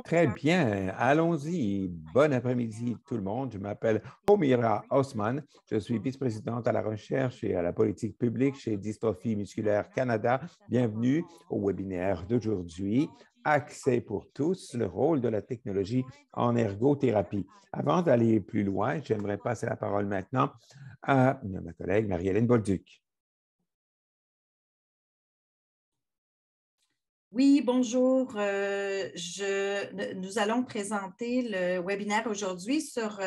Très bien, allons-y. Bon après-midi tout le monde. Je m'appelle Homira Osman. Je suis vice-présidente à la recherche et à la politique publique chez Dystrophie musculaire Canada. Bienvenue au webinaire d'aujourd'hui. Accès pour tous, le rôle de la technologie en ergothérapie. Avant d'aller plus loin, j'aimerais passer la parole maintenant à ma collègue Marie-Hélène Bolduc. Oui, bonjour. Nous allons présenter le webinaire aujourd'hui sur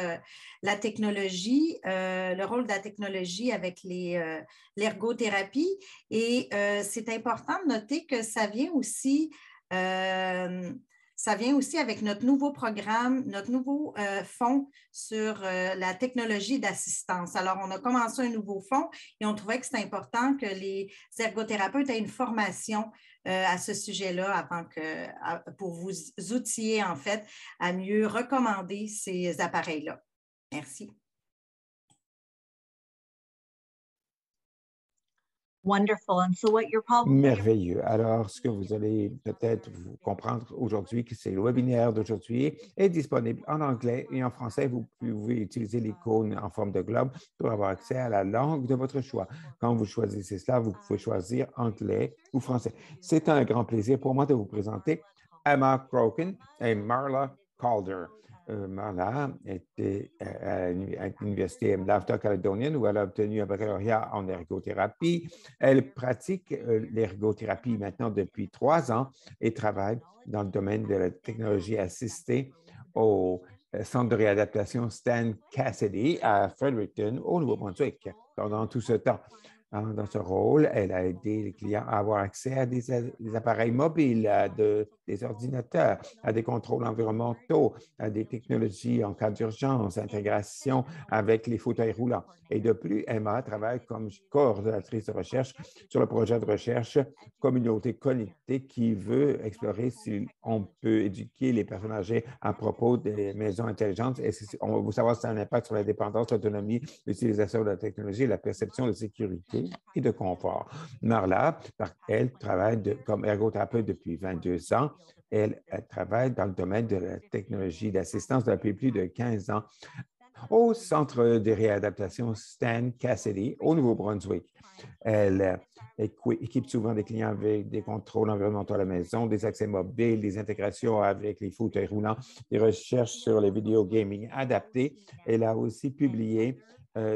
la technologie, le rôle de la technologie avec l'ergothérapie. Et c'est important de noter que ça vient aussi avec notre nouveau programme, notre nouveau fonds sur la technologie d'assistance. Alors, on a commencé un nouveau fonds et on trouvait que c'était important que les ergothérapeutes aient une formation à ce sujet-là pour vous outiller, en fait, à mieux recommander ces appareils-là. Merci. Merveilleux. Alors, ce que vous allez peut-être vous comprendre aujourd'hui, que c'est le webinaire d'aujourd'hui est disponible en anglais et en français. Vous pouvez utiliser l'icône en forme de globe pour avoir accès à la langue de votre choix. Quand vous choisissez cela, vous pouvez choisir anglais ou français. C'est un grand plaisir pour moi de vous présenter Emma Croken et Marla Calder. Marla était à l'Université Lavta Caledonian où elle a obtenu un baccalauréat en ergothérapie. Elle pratique l'ergothérapie maintenant depuis 3 ans et travaille dans le domaine de la technologie assistée au Centre de réadaptation Stan Cassidy à Fredericton, au Nouveau-Brunswick. Pendant tout ce temps, dans ce rôle, elle a aidé les clients à avoir accès à des appareils mobiles, des ordinateurs, à des contrôles environnementaux, à des technologies en cas d'urgence, intégration avec les fauteuils roulants. Et de plus, Emma travaille comme coordonnatrice de recherche sur le projet de recherche Communauté connectée qui veut explorer si on peut éduquer les personnes âgées à propos des maisons intelligentes. Et on veut savoir si ça a un impact sur la dépendance, l'autonomie, l'utilisation de la technologie, la perception de sécurité et de confort. Marla, elle travaille comme ergothérapeute depuis 22 ans. Elle travaille dans le domaine de la technologie d'assistance depuis plus de 15 ans au Centre de réadaptation Stan Cassidy au Nouveau-Brunswick. Elle équipe souvent des clients avec des contrôles environnementaux à la maison, des accès mobiles, des intégrations avec les fauteuils roulants, des recherches sur les vidéos gaming adaptées. Elle a aussi publié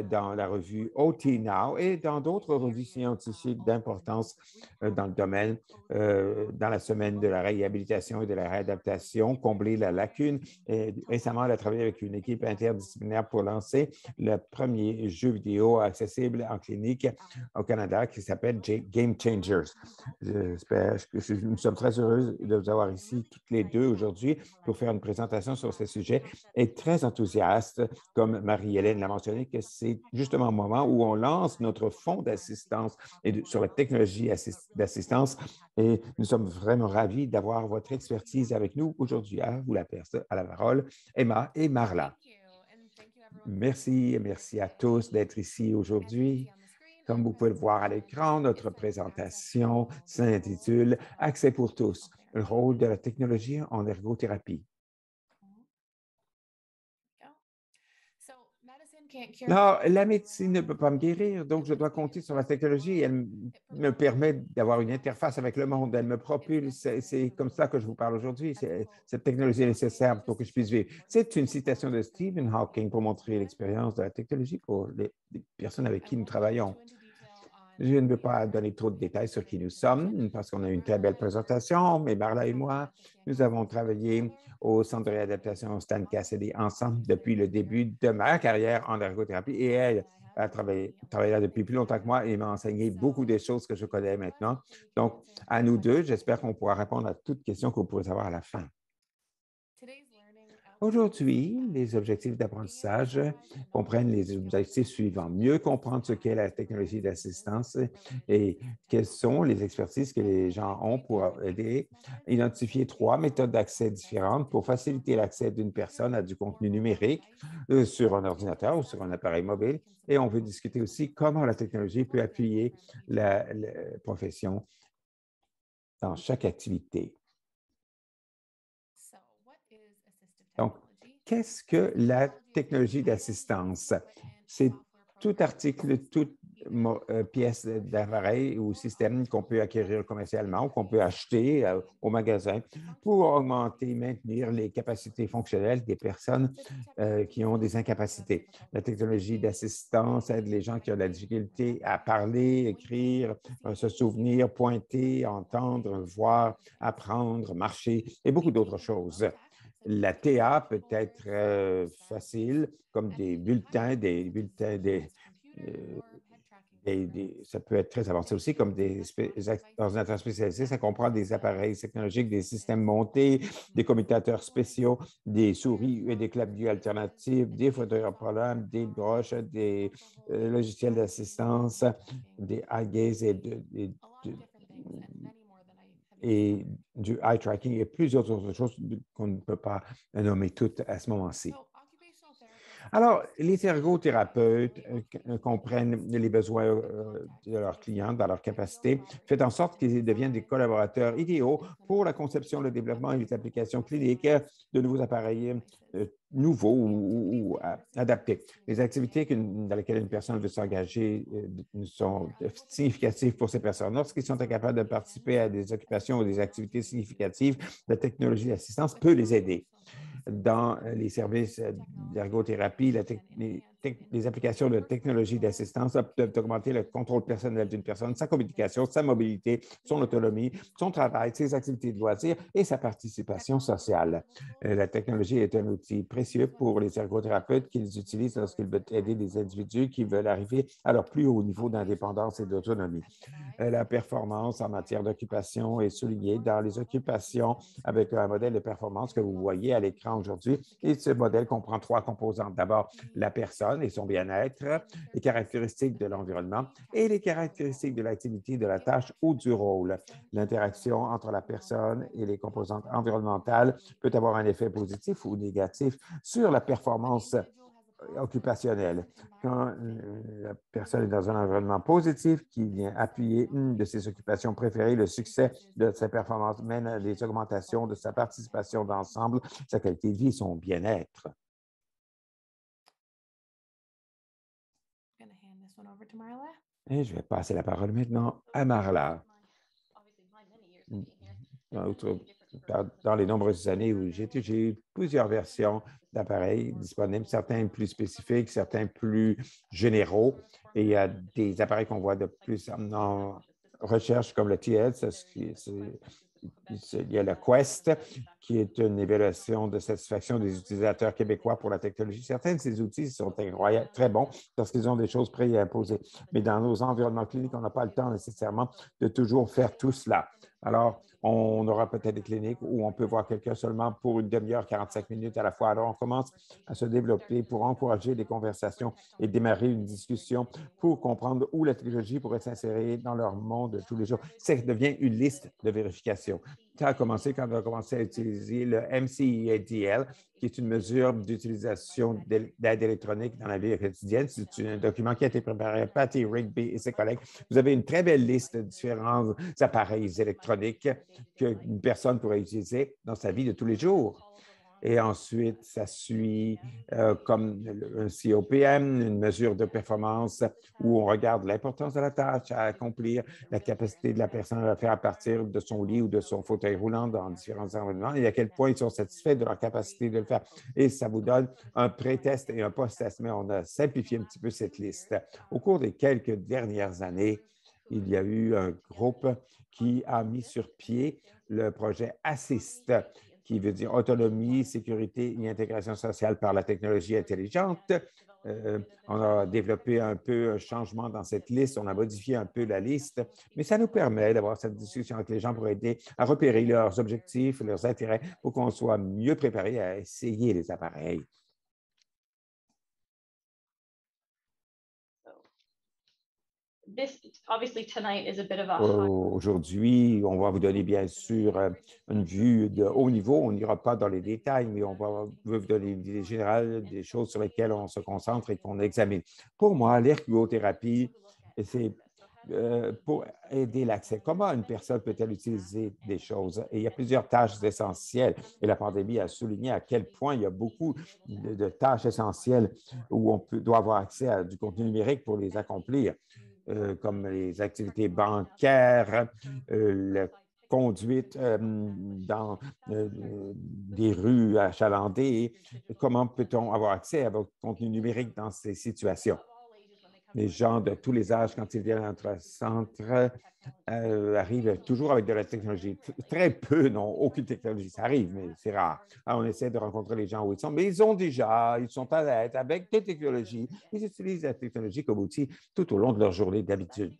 dans la revue OT Now et dans d'autres revues scientifiques d'importance dans le domaine, dans la semaine de la réhabilitation et de la réadaptation, combler la lacune. Et récemment, elle a travaillé avec une équipe interdisciplinaire pour lancer le premier jeu vidéo accessible en clinique au Canada qui s'appelle Game Changers. Nous sommes très heureux de vous avoir ici toutes les deux aujourd'hui pour faire une présentation sur ce sujet et très enthousiaste, comme Marie-Hélène l'a mentionné, que c'est justement un moment où on lance notre fonds d'assistance sur la technologie d'assistance et nous sommes vraiment ravis d'avoir votre expertise avec nous aujourd'hui. À vous la parole, Emma et Marla. Merci et merci à tous d'être ici aujourd'hui. Comme vous pouvez le voir à l'écran, notre présentation s'intitule « Accès pour tous, le rôle de la technologie en ergothérapie ». Alors, la médecine ne peut pas me guérir, donc je dois compter sur la technologie. Elle me permet d'avoir une interface avec le monde. Elle me propulse. C'est comme ça que je vous parle aujourd'hui. Cette technologie est nécessaire pour que je puisse vivre. C'est une citation de Stephen Hawking pour montrer l'expérience de la technologie pour les personnes avec qui nous travaillons. Je ne veux pas donner trop de détails sur qui nous sommes parce qu'on a une très belle présentation, mais Marla et moi, nous avons travaillé au Centre de réadaptation Stan Cassidy ensemble depuis le début de ma carrière en ergothérapie et elle a travaillé là depuis plus longtemps que moi et m'a enseigné beaucoup des choses que je connais maintenant. Donc, à nous deux, j'espère qu'on pourra répondre à toutes questions que vous pourrez avoir à la fin. Aujourd'hui, les objectifs d'apprentissage comprennent les objectifs suivants. Mieux comprendre ce qu'est la technologie d'assistance et quelles sont les expertises que les gens ont pour aider. Identifier 3 méthodes d'accès différentes pour faciliter l'accès d'une personne à du contenu numérique sur un ordinateur ou sur un appareil mobile. Et on veut discuter aussi comment la technologie peut appuyer la profession dans chaque activité. Qu'est-ce que la technologie d'assistance? C'est tout article, toute pièce d'appareil ou système qu'on peut acquérir commercialement ou qu'on peut acheter au magasin pour augmenter et maintenir les capacités fonctionnelles des personnes qui ont des incapacités. La technologie d'assistance aide les gens qui ont de la difficulté à parler, écrire, se souvenir, pointer, entendre, voir, apprendre, marcher et beaucoup d'autres choses. La TA peut être facile, comme des bulletins, ça peut être très avancé aussi, comme des ordinateurs spécialisés. Ça comprend des appareils technologiques, des systèmes montés, des commutateurs spéciaux, des souris et des claviers alternatifs, des fauteuils roulants, des broches, des logiciels d'assistance, des eye gaze et du eye tracking et plusieurs autres choses qu'on ne peut pas nommer toutes à ce moment-ci. Alors, les ergothérapeutes comprennent les besoins de leurs clients dans leur capacité, fait en sorte qu'ils deviennent des collaborateurs idéaux pour la conception, le développement et les applications cliniques de nouveaux appareils nouveaux ou adaptés. Les activités dans lesquelles une personne veut s'engager sont significatives pour ces personnes. Lorsqu'ils sont incapables de participer à des occupations ou des activités significatives, la technologie d'assistance peut les aider. Dans les services d'ergothérapie, les applications de technologie d'assistance peuvent augmenter le contrôle personnel d'une personne, sa communication, sa mobilité, son autonomie, son travail, ses activités de loisirs et sa participation sociale. La technologie est un outil précieux pour les ergothérapeutes qu'ils utilisent lorsqu'ils veulent aider des individus qui veulent arriver à leur plus haut niveau d'indépendance et d'autonomie. La performance en matière d'occupation est soulignée dans les occupations avec un modèle de performance que vous voyez à l'écran aujourd'hui. Et ce modèle comprend 3 composantes. D'abord, la personne et son bien-être, les caractéristiques de l'environnement et les caractéristiques de l'activité, de la tâche ou du rôle. L'interaction entre la personne et les composantes environnementales peut avoir un effet positif ou négatif sur la performance occupationnelle. Quand la personne est dans un environnement positif qui vient appuyer une de ses occupations préférées, le succès de sa performance mène à des augmentations de sa participation d'ensemble, sa qualité de vie et son bien-être. Et je vais passer la parole maintenant à Marla. Dans les nombreuses années où j'ai eu plusieurs versions d'appareils disponibles, certains plus spécifiques, certains plus généraux. Et il y a des appareils qu'on voit de plus en recherche comme le TS. Il y a le Quest, qui est une évaluation de satisfaction des utilisateurs québécois pour la technologie. Certains de ces outils sont très bons parce qu'ils ont des choses préimposées. Mais dans nos environnements cliniques, on n'a pas le temps nécessairement de toujours faire tout cela. Alors, on aura peut-être des cliniques où on peut voir quelqu'un seulement pour une demi-heure, 45 minutes à la fois. Alors, on commence à se développer pour encourager des conversations et démarrer une discussion pour comprendre où la technologie pourrait s'insérer dans leur monde de tous les jours. Ça devient une liste de vérification. Ça a commencé quand on a commencé à utiliser le MCEADL, qui est une mesure d'utilisation d'aide électronique dans la vie quotidienne. C'est un document qui a été préparé par Patty Rigby et ses collègues. Vous avez une très belle liste de différents appareils électroniques qu'une personne pourrait utiliser dans sa vie de tous les jours. Et ensuite, ça suit comme un COPM, une mesure de performance où on regarde l'importance de la tâche à accomplir, la capacité de la personne à la faire à partir de son lit ou de son fauteuil roulant dans différents environnements et à quel point ils sont satisfaits de leur capacité de le faire. Et ça vous donne un pré-test et un post-test, mais on a simplifié un petit peu cette liste. Au cours des quelques dernières années, il y a eu un groupe qui a mis sur pied le projet Assist, qui veut dire autonomie, sécurité et intégration sociale par la technologie intelligente. On a développé un peu un changement dans cette liste, on a modifié un peu la liste, mais ça nous permet d'avoir cette discussion avec les gens pour aider à repérer leurs objectifs, leurs intérêts, pour qu'on soit mieux préparé à essayer les appareils. Aujourd'hui, on va vous donner bien sûr une vue de haut niveau. On n'ira pas dans les détails, mais on va vous donner une idée générale des choses sur lesquelles on se concentre et qu'on examine. Pour moi, l'ergothérapie, c'est pour aider l'accès. Comment une personne peut-elle utiliser des choses? Et il y a plusieurs tâches essentielles. Et la pandémie a souligné à quel point il y a beaucoup de tâches essentielles où doit avoir accès à du contenu numérique pour les accomplir, comme les activités bancaires, la conduite dans des rues achalandées. Comment peut-on avoir accès à votre contenu numérique dans ces situations? Les gens de tous les âges, quand ils viennent à notre centre, arrivent toujours avec de la technologie. Très peu n'ont aucune technologie. Ça arrive, mais c'est rare. Alors, on essaie de rencontrer les gens où ils sont, mais ils sont à l'aise avec des technologies. Ils utilisent la technologie comme outil tout au long de leur journée d'habitude.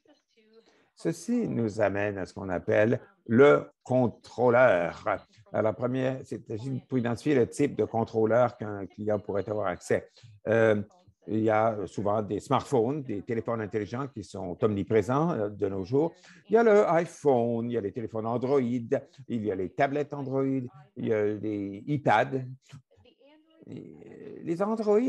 Ceci nous amène à ce qu'on appelle le contrôleur. Alors, la première, c'est pour identifier le type de contrôleur qu'un client pourrait avoir accès. Il y a souvent des smartphones, des téléphones intelligents qui sont omniprésents de nos jours. Il y a le iPhone, il y a les téléphones Android, il y a les tablettes Android, il y a les iPads. Les Android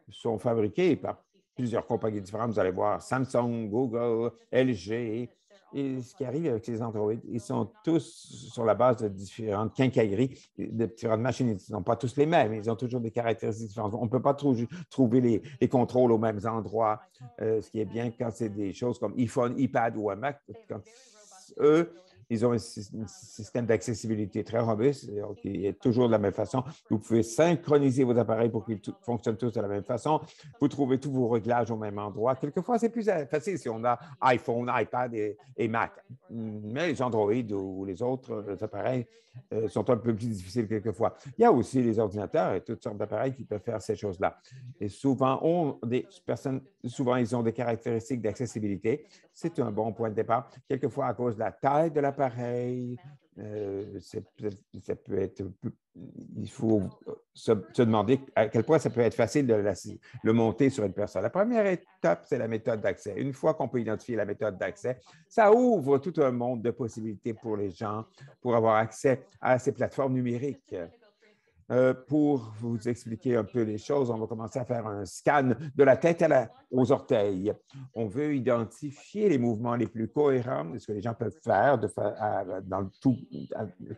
sont fabriqués par plusieurs compagnies différentes. Vous allez voir Samsung, Google, LG. Et ce qui arrive avec ces Android, ils sont tous sur la base de différentes quincailleries, de différentes machines. Ils ne sont pas tous les mêmes, ils ont toujours des caractéristiques différentes. On ne peut pas trouver les contrôles aux mêmes endroits. Ce qui est bien quand c'est des choses comme iPhone, iPad ou un Mac, quand eux, ils ont un système d'accessibilité très robuste qui est toujours de la même façon. Vous pouvez synchroniser vos appareils pour qu'ils fonctionnent tous de la même façon. Vous trouvez tous vos réglages au même endroit. Quelquefois, c'est plus facile si on a iPhone, iPad et Mac. Mais les Android ou les autres appareils sont un peu plus difficiles quelquefois. Il y a aussi les ordinateurs et toutes sortes d'appareils qui peuvent faire ces choses-là. Et souvent, ils ont des caractéristiques d'accessibilité. C'est un bon point de départ. Quelquefois, à cause de la taille de l'appareil, ça peut être, il faut se demander à quel point ça peut être facile de le monter sur une personne. La première étape, c'est la méthode d'accès. Une fois qu'on peut identifier la méthode d'accès, ça ouvre tout un monde de possibilités pour les gens pour avoir accès à ces plateformes numériques. Pour vous expliquer un peu les choses, on va commencer à faire un scan de la tête aux orteils. On veut identifier les mouvements les plus cohérents, ce que les gens peuvent faire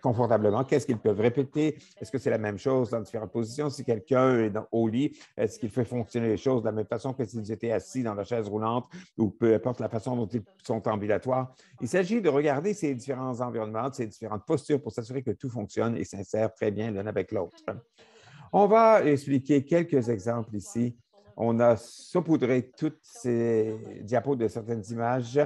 confortablement. Qu'est-ce qu'ils peuvent répéter? Est-ce que c'est la même chose dans différentes positions? Si quelqu'un est au lit, est-ce qu'il fait fonctionner les choses de la même façon que s'ils étaient assis dans la chaise roulante ou peu importe la façon dont ils sont ambulatoires? Il s'agit de regarder ces différents environnements, ces différentes postures pour s'assurer que tout fonctionne et s'insère très bien l'un avec l'autre. On va expliquer quelques exemples ici. On a saupoudré toutes ces diapos de certaines images.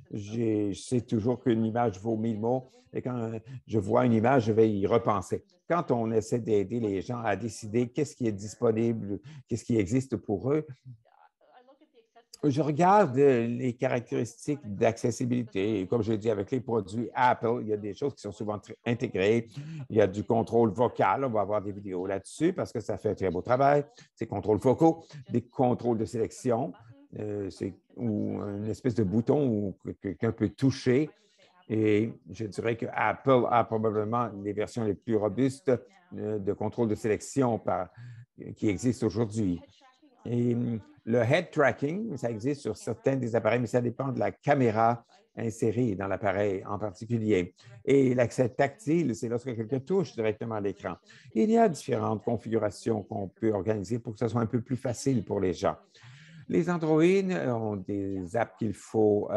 Je sais toujours qu'une image vaut 1000 mots et quand je vois une image, je vais y repenser. Quand on essaie d'aider les gens à décider qu'est-ce qui est disponible, qu'est-ce qui existe pour eux, je regarde les caractéristiques d'accessibilité. Comme je l'ai dit, avec les produits Apple, il y a des choses qui sont souvent intégrées. Il y a du contrôle vocal. On va avoir des vidéos là-dessus parce que ça fait un très beau travail. C'est contrôles vocaux, des contrôles de sélection, ou une espèce de bouton où quelqu'un peut toucher. Et je dirais que Apple a probablement les versions les plus robustes de contrôle de sélection qui existent aujourd'hui. Et le head tracking, ça existe sur certains des appareils, mais ça dépend de la caméra insérée dans l'appareil en particulier. Et l'accès tactile, c'est lorsque quelqu'un touche directement à l'écran. Il y a différentes configurations qu'on peut organiser pour que ce soit un peu plus facile pour les gens. Les Android ont des apps qu'il faut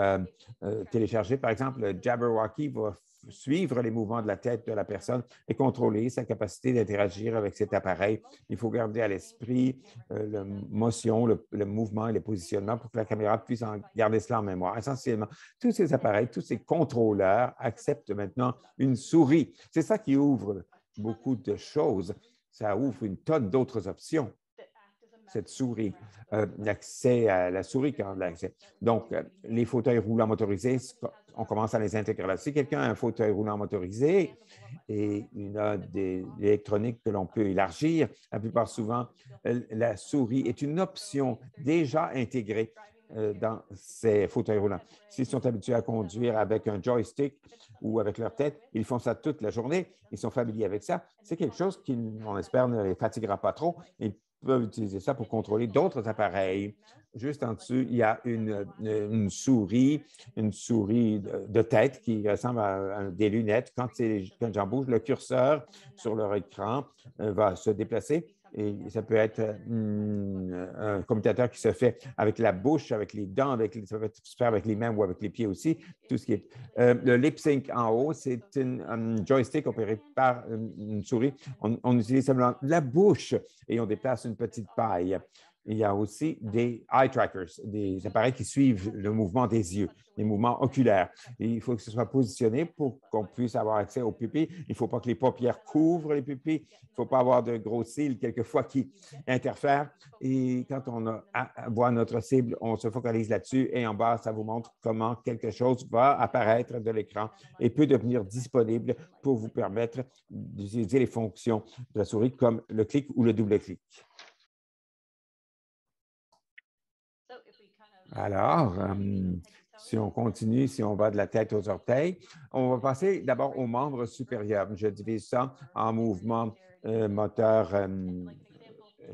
télécharger. Par exemple, le Jabberwocky va suivre les mouvements de la tête de la personne et contrôler sa capacité d'interagir avec cet appareil. Il faut garder à l'esprit la motion, le mouvement et le positionnement pour que la caméra puisse garder cela en mémoire. Essentiellement, tous ces appareils, tous ces contrôleurs acceptent maintenant une souris. C'est ça qui ouvre beaucoup de choses. Ça ouvre une tonne d'autres options. Cette souris, l'accès à la souris quand l'accès. Donc, les fauteuils roulants motorisés, on commence à les intégrer là. Si quelqu'un a un fauteuil roulant motorisé et il a des électroniques que l'on peut élargir, la plupart souvent, la souris est une option déjà intégrée dans ces fauteuils roulants. S'ils sont habitués à conduire avec un joystick ou avec leur tête, ils font ça toute la journée, ils sont familiers avec ça. C'est quelque chose qui, on espère, ne les fatiguera pas trop. Ils peuvent utiliser ça pour contrôler d'autres appareils. Juste en dessous, il y a une souris de tête qui ressemble à des lunettes. Quand j'en bouge, le curseur sur leur écran va se déplacer. Et ça peut être un commutateur qui se fait avec la bouche, avec les dents, ça peut se faire avec les mains ou avec les pieds aussi. Tout ce qui est, le lip sync en haut, c'est un joystick opéré par une souris. On utilise simplement la bouche et on déplace une petite paille. Il y a aussi des eye trackers, des appareils qui suivent le mouvement des yeux, les mouvements oculaires. Et il faut que ce soit positionné pour qu'on puisse avoir accès aux pupilles. Il ne faut pas que les paupières couvrent les pupilles. Il ne faut pas avoir de gros cils quelquefois qui interfèrent. Et quand on voit notre cible, on se focalise là-dessus et en bas, ça vous montre comment quelque chose va apparaître de l'écran et peut devenir disponible pour vous permettre d'utiliser les fonctions de la souris comme le clic ou le double-clic. Alors, si on continue, si on va de la tête aux orteils, on va passer d'abord aux membres supérieurs. Je divise ça en mouvements moteurs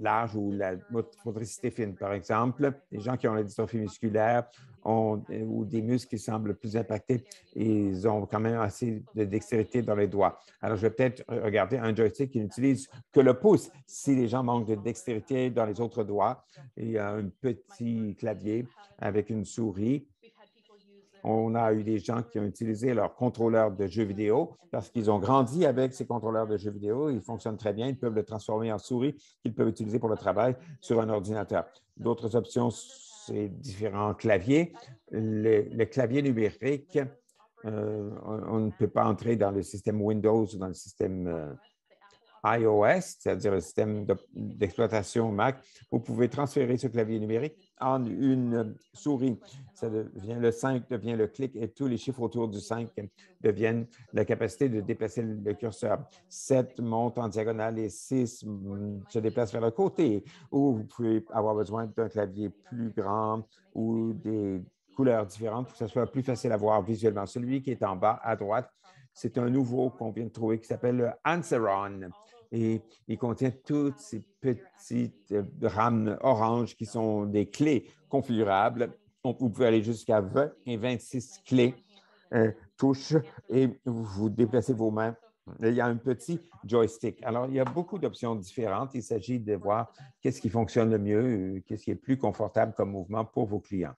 larges ou la motricité fine. Par exemple, les gens qui ont la dystrophie musculaire ou des muscles qui semblent plus impactés, ils ont quand même assez de dextérité dans les doigts. Alors, je vais peut-être regarder un joystick qui n'utilise que le pouce. Si les gens manquent de dextérité dans les autres doigts, il y a un petit clavier avec une souris. On a eu des gens qui ont utilisé leur contrôleur de jeux vidéo parce qu'ils ont grandi avec ces contrôleurs de jeux vidéo. Ils fonctionnent très bien. Ils peuvent le transformer en souris qu'ils peuvent utiliser pour le travail sur un ordinateur. D'autres options, c'est différents claviers. Le clavier numérique, on ne peut pas entrer dans le système Windows ou dans le système iOS, c'est-à-dire le système d'exploitation Mac. Vous pouvez transférer ce clavier numérique en une souris. Ça devient le 5 devient le clic et tous les chiffres autour du 5 deviennent la capacité de déplacer le curseur. 7 monte en diagonale et 6 se déplace vers le côté. Ou vous pouvez avoir besoin d'un clavier plus grand ou des couleurs différentes pour que ce soit plus facile à voir visuellement. Celui qui est en bas à droite, c'est un nouveau qu'on vient de trouver qui s'appelle le Anseron. Et il contient toutes ces petites rames oranges qui sont des clés configurables. Vous pouvez aller jusqu'à 20 et 26 clés touches et vous déplacez vos mains. Il y a un petit joystick. Alors, il y a beaucoup d'options différentes. Il s'agit de voir qu'est-ce qui fonctionne le mieux, qu'est-ce qui est plus confortable comme mouvement pour vos clients.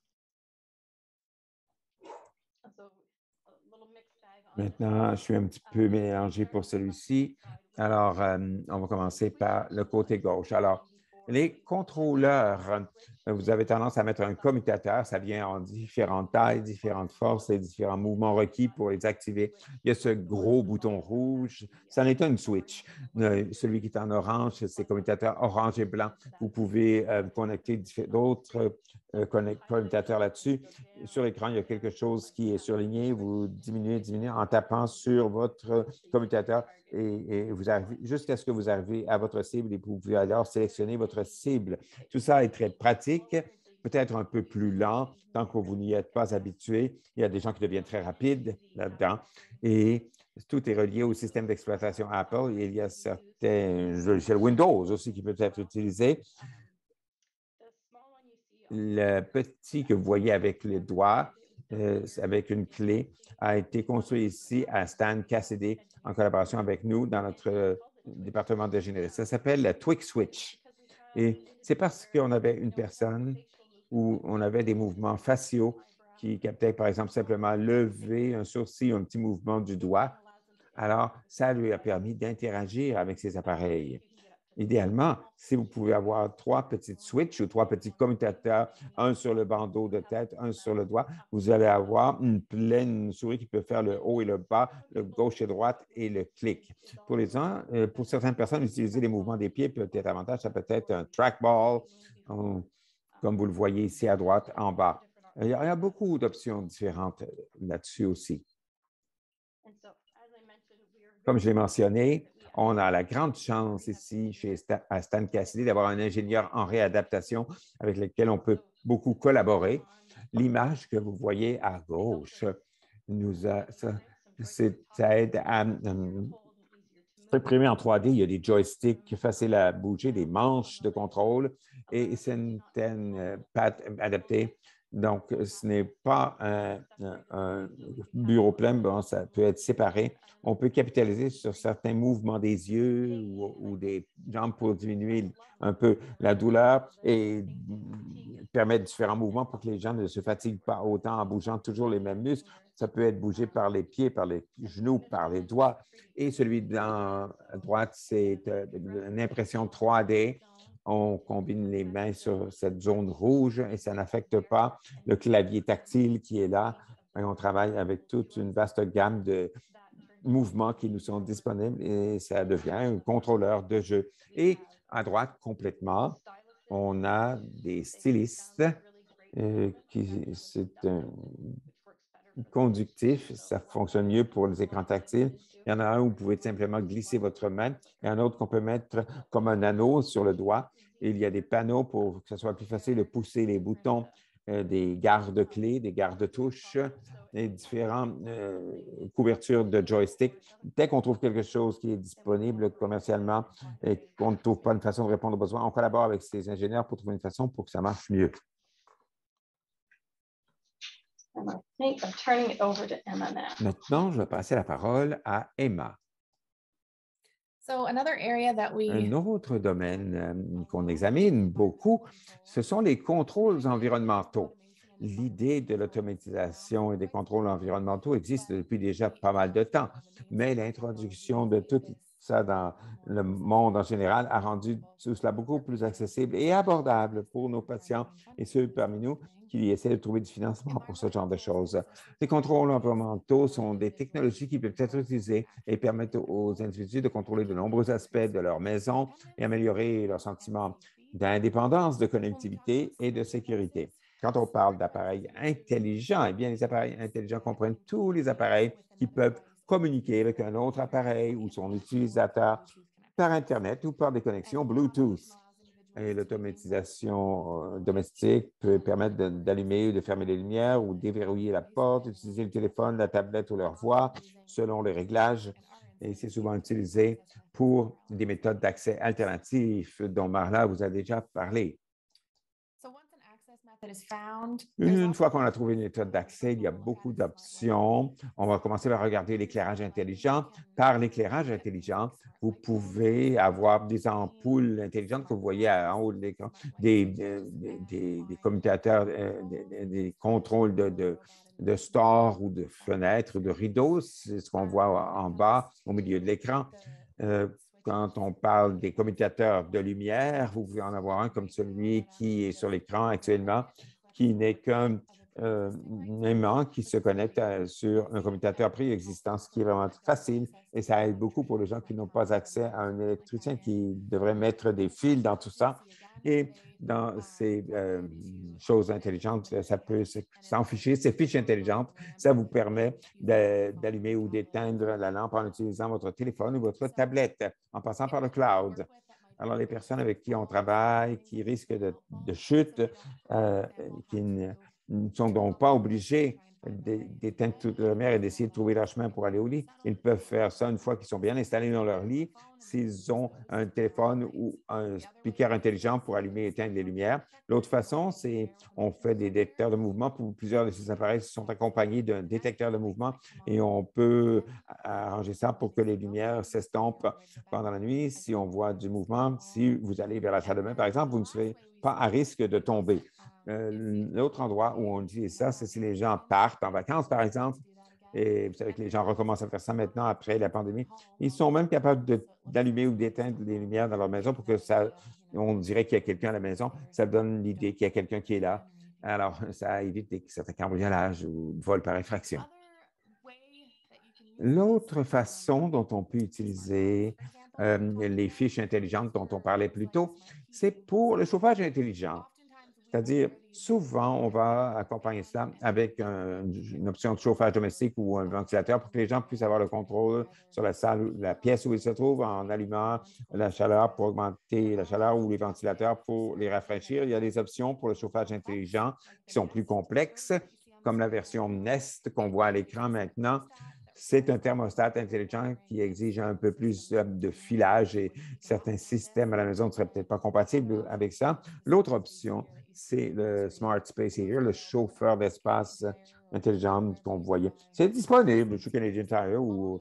Maintenant, je suis un petit peu mélangé pour celui-ci. Alors, on va commencer par le côté gauche. Alors, les contrôleurs, vous avez tendance à mettre un commutateur. Ça vient en différentes tailles, différentes forces et différents mouvements requis pour les activer. Il y a ce gros bouton rouge. Ça n'est pas une switch. Celui qui est en orange, c'est commutateurs orange et blanc. Vous pouvez connecter d'autres commutateurs là-dessus. Sur l'écran, il y a quelque chose qui est surligné. Vous diminuez en tapant sur votre commutateur et vous arrivez jusqu'à ce que vous arrivez à votre cible et vous pouvez alors sélectionner votre cible. Tout ça est très pratique, peut-être un peu plus lent tant que vous n'y êtes pas habitué. Il y a des gens qui deviennent très rapides là-dedans et tout est relié au système d'exploitation Apple. Il y a certains logiciels Windows aussi qui peuvent être utilisés. Le petit que vous voyez avec les doigts, avec une clé, a été construit ici à Stan Cassidy en collaboration avec nous dans notre département d'ingénierie. Ça s'appelle la Twig Switch. Et c'est parce qu'on avait une personne où on avait des mouvements faciaux qui captaient, par exemple, simplement lever un sourcil ou un petit mouvement du doigt. Alors, ça lui a permis d'interagir avec ces appareils. Idéalement, si vous pouvez avoir 3 petites switches ou 3 petits commutateurs, un sur le bandeau de tête, un sur le doigt, vous allez avoir une pleine souris qui peut faire le haut et le bas, le gauche et droite et le clic. Pour certaines personnes, utiliser les mouvements des pieds peut être avantage. Ça peut être un trackball, comme vous le voyez ici à droite, en bas. Il y a beaucoup d'options différentes là-dessus aussi. Comme je l'ai mentionné, on a la grande chance ici à Stan Cassidy d'avoir un ingénieur en réadaptation avec lequel on peut beaucoup collaborer. L'image que vous voyez à gauche ça aide à C'est imprimé en 3D. Il y a des joysticks faciles à bouger, des manches de contrôle et certaines pattes adaptées. Donc, ce n'est pas un bureau plein, bon, ça peut être séparé. On peut capitaliser sur certains mouvements des yeux ou des jambes pour diminuer un peu la douleur et permettre différents mouvements pour que les gens ne se fatiguent pas autant en bougeant toujours les mêmes muscles. Ça peut être bougé par les pieds, par les genoux, par les doigts. Et celui à droite, c'est une impression 3D. On combine les mains sur cette zone rouge et ça n'affecte pas le clavier tactile qui est là. Et on travaille avec toute une vaste gamme de mouvements qui nous sont disponibles et ça devient un contrôleur de jeu. Et à droite, complètement, on a des stylistes c'est un conductif, ça fonctionne mieux pour les écrans tactiles. Il y en a un où vous pouvez simplement glisser votre main et un autre qu'on peut mettre comme un anneau sur le doigt. Et il y a des panneaux pour que ce soit plus facile de pousser les boutons, des garde-clés, des garde-touches et différentes couvertures de joystick. Dès qu'on trouve quelque chose qui est disponible commercialement et qu'on ne trouve pas une façon de répondre aux besoins, on collabore avec ces ingénieurs pour trouver une façon pour que ça marche mieux. Maintenant, je vais passer la parole à Emma. Un autre domaine qu'on examine beaucoup, ce sont les contrôles environnementaux. L'idée de l'automatisation et des contrôles environnementaux existe depuis déjà pas mal de temps, mais l'introduction de tout ça dans le monde en général a rendu tout cela beaucoup plus accessible et abordable pour nos patients et ceux parmi nous qui essaient de trouver du financement pour ce genre de choses. Les contrôles environnementaux sont des technologies qui peuvent être utilisées et permettent aux individus de contrôler de nombreux aspects de leur maison et améliorer leur sentiment d'indépendance, de connectivité et de sécurité. Quand on parle d'appareils intelligents, eh bien, les appareils intelligents comprennent tous les appareils qui peuvent communiquer avec un autre appareil ou son utilisateur par Internet ou par des connexions Bluetooth. Et l'automatisation domestique peut permettre d'allumer ou de fermer les lumières ou déverrouiller la porte, utiliser le téléphone, la tablette ou leur voix selon les réglages. Et c'est souvent utilisé pour des méthodes d'accès alternatifs dont Marla vous a déjà parlé. Une fois qu'on a trouvé une méthode d'accès, il y a beaucoup d'options. On va commencer par regarder l'éclairage intelligent. Par l'éclairage intelligent, vous pouvez avoir des ampoules intelligentes que vous voyez en haut de l'écran, des commutateurs, des contrôles de stores ou de fenêtres, de rideaux. C'est ce qu'on voit en bas, au milieu de l'écran. Quand on parle des commutateurs de lumière, vous pouvez en avoir un comme celui qui est sur l'écran actuellement, qui n'est qu'un aimant qui se connecte sur un commutateur préexistant, ce qui est vraiment facile et ça aide beaucoup pour les gens qui n'ont pas accès à un électricien qui devrait mettre des fils dans tout ça. Et dans ces choses intelligentes, ça peut s'en ficher. Ces fiches intelligentes, ça vous permet d'allumer ou d'éteindre la lampe en utilisant votre téléphone ou votre tablette, en passant par le cloud. Alors, les personnes avec qui on travaille, qui risquent de chute, qui ne sont donc pas obligés d'éteindre toute la lumière et d'essayer de trouver leur chemin pour aller au lit. Ils peuvent faire ça une fois qu'ils sont bien installés dans leur lit, s'ils ont un téléphone ou un speaker intelligent pour allumer et éteindre les lumières. L'autre façon, c'est on fait des détecteurs de mouvement. Pour plusieurs de ces appareils sont accompagnés d'un détecteur de mouvement et on peut arranger ça pour que les lumières s'estompent pendant la nuit. Si on voit du mouvement, si vous allez vers la salle de bain, par exemple, vous ne serez pas à risque de tomber. L'autre endroit où on utilise ça, c'est si les gens partent en vacances, par exemple, et vous savez que les gens recommencent à faire ça maintenant après la pandémie. Ils sont même capables d'allumer ou d'éteindre les lumières dans leur maison pour que ça, on dirait qu'il y a quelqu'un à la maison. Ça donne l'idée qu'il y a quelqu'un qui est là. Alors, ça évite certains cambriolages ou vols par effraction. L'autre façon dont on peut utiliser les fiches intelligentes dont on parlait plus tôt, c'est pour le chauffage intelligent. C'est-à-dire, souvent, on va accompagner ça avec une option de chauffage domestique ou un ventilateur pour que les gens puissent avoir le contrôle sur la salle, la pièce où ils se trouvent en allumant la chaleur pour augmenter la chaleur ou les ventilateurs pour les rafraîchir. Il y a des options pour le chauffage intelligent qui sont plus complexes, comme la version Nest qu'on voit à l'écran maintenant, C'est un thermostat intelligent qui exige un peu plus de filage et certains systèmes à la maison ne seraient peut-être pas compatibles avec ça. L'autre option, c'est le Smart Space Heater, le chauffeur d'espace intelligent qu'on voyait. C'est disponible chez Canadian Tire ou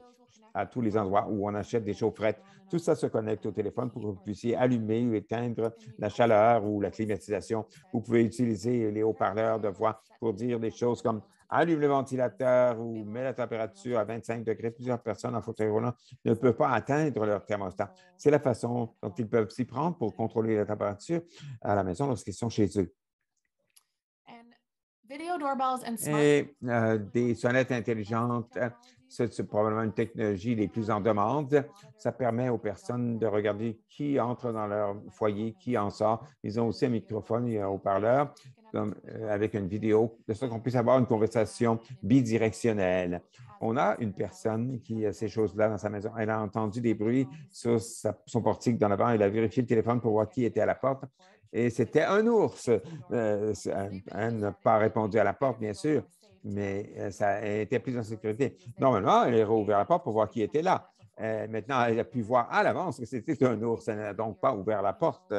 à tous les endroits où on achète des chaufferettes. Tout ça se connecte au téléphone pour que vous puissiez allumer ou éteindre la chaleur ou la climatisation. Vous pouvez utiliser les haut-parleurs de voix pour dire des choses comme allume le ventilateur ou mets la température à 25 degrés. Plusieurs personnes en fauteuil roulant ne peuvent pas atteindre leur thermostat. C'est la façon dont ils peuvent s'y prendre pour contrôler la température à la maison lorsqu'ils sont chez eux. Et des sonnettes intelligentes, c'est probablement une technologie les plus en demande. Ça permet aux personnes de regarder qui entre dans leur foyer, qui en sort. Ils ont aussi un microphone et un haut-parleur avec une vidéo, de sorte qu'on puisse avoir une conversation bidirectionnelle. On a une personne qui a ces choses-là dans sa maison. Elle a entendu des bruits sur son portique dans l'avant. Elle a vérifié le téléphone pour voir qui était à la porte. Et c'était un ours. Elle n'a pas répondu à la porte, bien sûr, mais ça était plus en sécurité. Normalement, elle a rouvert la porte pour voir qui était là. Maintenant, elle a pu voir à l'avance que c'était un ours. Elle n'a donc pas ouvert la porte.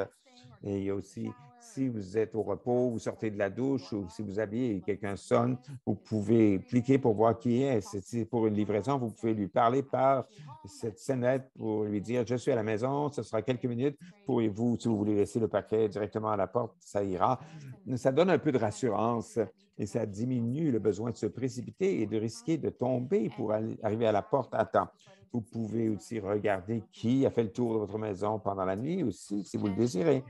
Et il y a aussi, si vous êtes au repos, vous sortez de la douche ou si vous habillez et quelqu'un sonne, vous pouvez cliquer pour voir qui est. Si c'est pour une livraison, vous pouvez lui parler par cette sonnette pour lui dire « Je suis à la maison, ce sera quelques minutes. Pourriez-vous, si vous voulez laisser le paquet directement à la porte, ça ira. » Ça donne un peu de rassurance et ça diminue le besoin de se précipiter et de risquer de tomber pour arriver à la porte à temps. Vous pouvez aussi regarder qui a fait le tour de votre maison pendant la nuit aussi, si vous le désirez.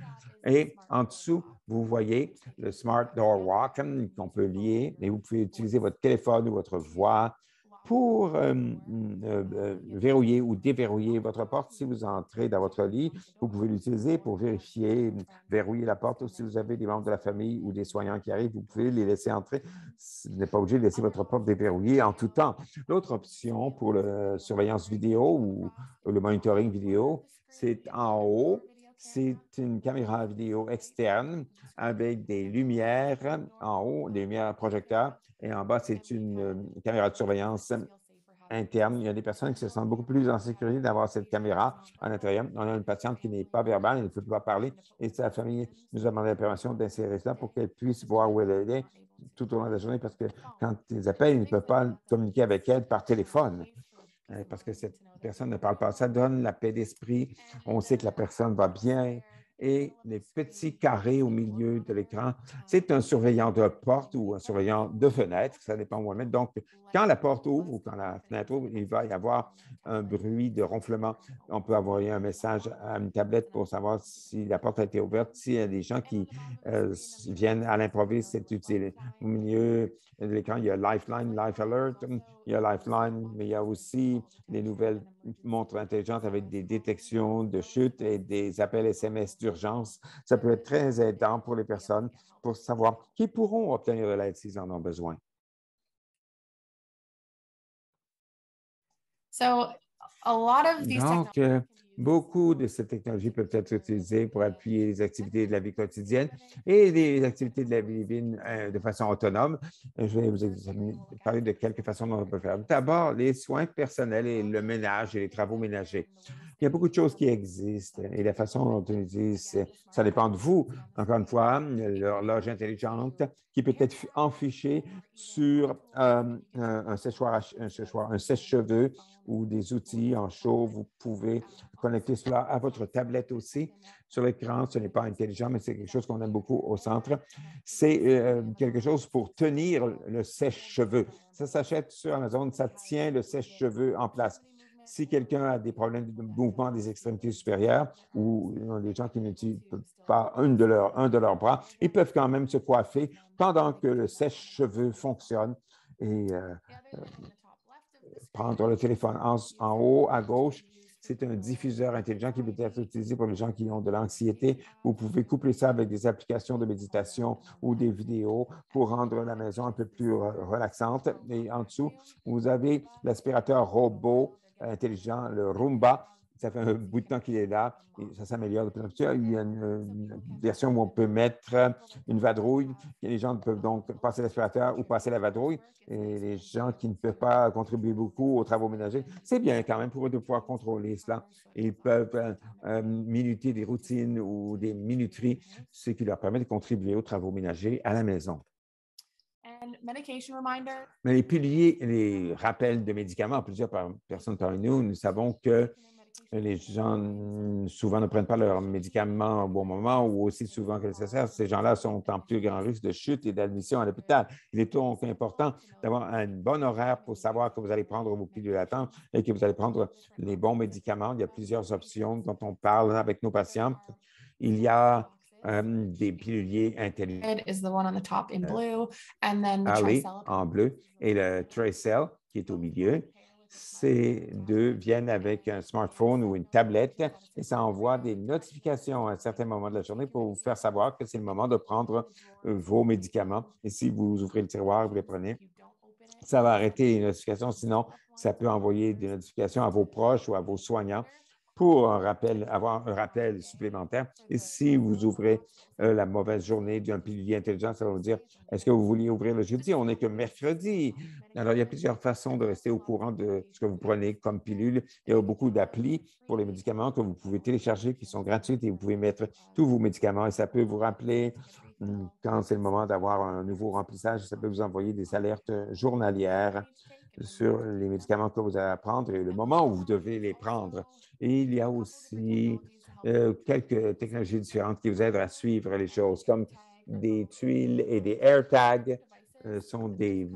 Et en dessous, vous voyez le Smart Door Lock qu'on peut lier, et vous pouvez utiliser votre téléphone ou votre voix pour verrouiller ou déverrouiller votre porte. Si vous entrez dans votre lit, vous pouvez l'utiliser pour vérifier, verrouiller la porte. Ou si vous avez des membres de la famille ou des soignants qui arrivent, vous pouvez les laisser entrer. Vous n'êtes pas obligé de laisser votre porte déverrouillée en tout temps. L'autre option pour la surveillance vidéo ou le monitoring vidéo, c'est en haut. C'est une caméra vidéo externe avec des lumières en haut, des lumières projecteurs, et en bas, c'est une caméra de surveillance interne. Il y a des personnes qui se sentent beaucoup plus en sécurité d'avoir cette caméra à l'intérieur. On a une patiente qui n'est pas verbale, elle ne peut pas parler, et sa famille nous a demandé la permission d'insérer cela pour qu'elle puisse voir où elle est tout au long de la journée, parce que quand ils appellent, ils ne peuvent pas communiquer avec elle par téléphone parce que cette personne ne parle pas. Ça donne la paix d'esprit. On sait que la personne va bien. Et les petits carrés au milieu de l'écran, c'est un surveillant de porte ou un surveillant de fenêtre, ça dépend où on met. Donc, quand la porte ouvre ou quand la fenêtre ouvre, il va y avoir un bruit de ronflement. On peut envoyer un message à une tablette pour savoir si la porte a été ouverte. S'il y a des gens qui viennent à l'improviste, c'est utile. Au milieu de l'écran, il y a Lifeline, Life Alert, il y a Lifeline, mais il y a aussi les nouvelles montres intelligentes avec des détections de chute et des appels SMS d'urgence. Ça peut être très aidant pour les personnes pour savoir qui pourront obtenir de l'aide s'ils en ont besoin. Donc, beaucoup de ces technologies peuvent être utilisées pour appuyer les activités de la vie quotidienne et les activités de la vie de façon autonome. Je vais vous parler de quelques façons dont on peut faire. D'abord, les soins personnels et le ménage et les travaux ménagers. Il y a beaucoup de choses qui existent et la façon dont on utilise, ça dépend de vous. Encore une fois, l'horloge intelligente qui peut être enfichée sur un sèche-cheveux ou des outils en chaud. Vous pouvez connecter cela à votre tablette aussi. Sur l'écran, ce n'est pas intelligent, mais c'est quelque chose qu'on aime beaucoup au centre. C'est quelque chose pour tenir le sèche-cheveux. Ça s'achète sur Amazon, ça tient le sèche-cheveux en place. Si quelqu'un a des problèmes de mouvement des extrémités supérieures ou des gens qui n'utilisent pas un de leurs bras, ils peuvent quand même se coiffer pendant que le sèche-cheveux fonctionne et prendre le téléphone en haut à gauche. C'est un diffuseur intelligent qui peut être utilisé pour les gens qui ont de l'anxiété. Vous pouvez coupler ça avec des applications de méditation ou des vidéos pour rendre la maison un peu plus relaxante. Et en dessous, vous avez l'aspirateur robot intelligent, le Roomba, Ça fait un bout de temps qu'il est là et ça s'améliore de plus en plus. Il y a une version où on peut mettre une vadrouille. Les gens peuvent donc passer l'aspirateur ou passer la vadrouille. Et les gens qui ne peuvent pas contribuer beaucoup aux travaux ménagers, c'est bien quand même pour eux de pouvoir contrôler cela. Ils peuvent minuter des routines ou des minuteries, ce qui leur permet de contribuer aux travaux ménagers à la maison. Mais les piliers, les rappels de médicaments, plusieurs personnes parmi nous, nous savons que les gens souvent ne prennent pas leurs médicaments au bon moment ou aussi souvent que nécessaire. Ces gens-là sont en plus grand risque de chute et d'admission à l'hôpital. Il est donc important d'avoir un bon horaire pour savoir que vous allez prendre vos pilules d'attente et que vous allez prendre les bons médicaments. Il y a plusieurs options dont on parle avec nos patients. Il y a des piluliers intelligents. Ali en bleu et le Tricell qui est au milieu. Ces deux viennent avec un smartphone ou une tablette et ça envoie des notifications à un certain moment de la journée pour vous faire savoir que c'est le moment de prendre vos médicaments. Et si vous ouvrez le tiroir, vous les prenez, ça va arrêter les notifications. Sinon, ça peut envoyer des notifications à vos proches ou à vos soignants pour avoir un rappel supplémentaire. Et si vous ouvrez la mauvaise journée d'un pilier intelligent, ça va vous dire, est-ce que vous vouliez ouvrir le jeudi? On n'est que mercredi. Alors, il y a plusieurs façons de rester au courant de ce que vous prenez comme pilule. Il y a beaucoup d'applis pour les médicaments que vous pouvez télécharger qui sont gratuites et vous pouvez mettre tous vos médicaments et ça peut vous rappeler quand c'est le moment d'avoir un nouveau remplissage. Ça peut vous envoyer des alertes journalières sur les médicaments que vous allez prendre et le moment où vous devez les prendre. Et il y a aussi quelques technologies différentes qui vous aident à suivre les choses, comme des tuiles et des AirTags sont des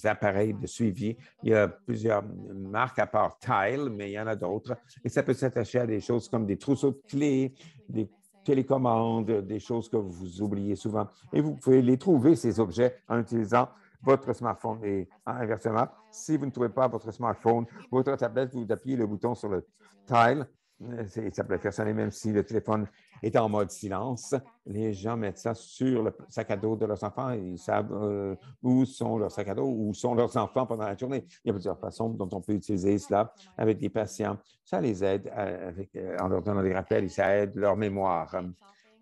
appareils de suivi. Il y a plusieurs marques à part Tile, mais il y en a d'autres. Et ça peut s'attacher à des choses comme des trousseaux de clés, des télécommandes, des choses que vous oubliez souvent. Et vous pouvez les trouver, ces objets, en utilisant votre smartphone. Et inversement, si vous ne trouvez pas votre smartphone, votre tablette, vous appuyez le bouton sur le Tile. Ça peut fonctionner même si le téléphone est en mode silence. Les gens mettent ça sur le sac à dos de leurs enfants et ils savent où sont leurs sacs à dos, où sont leurs enfants pendant la journée. Il y a plusieurs façons dont on peut utiliser cela avec des patients. Ça les aide en leur donnant des rappels et ça aide leur mémoire.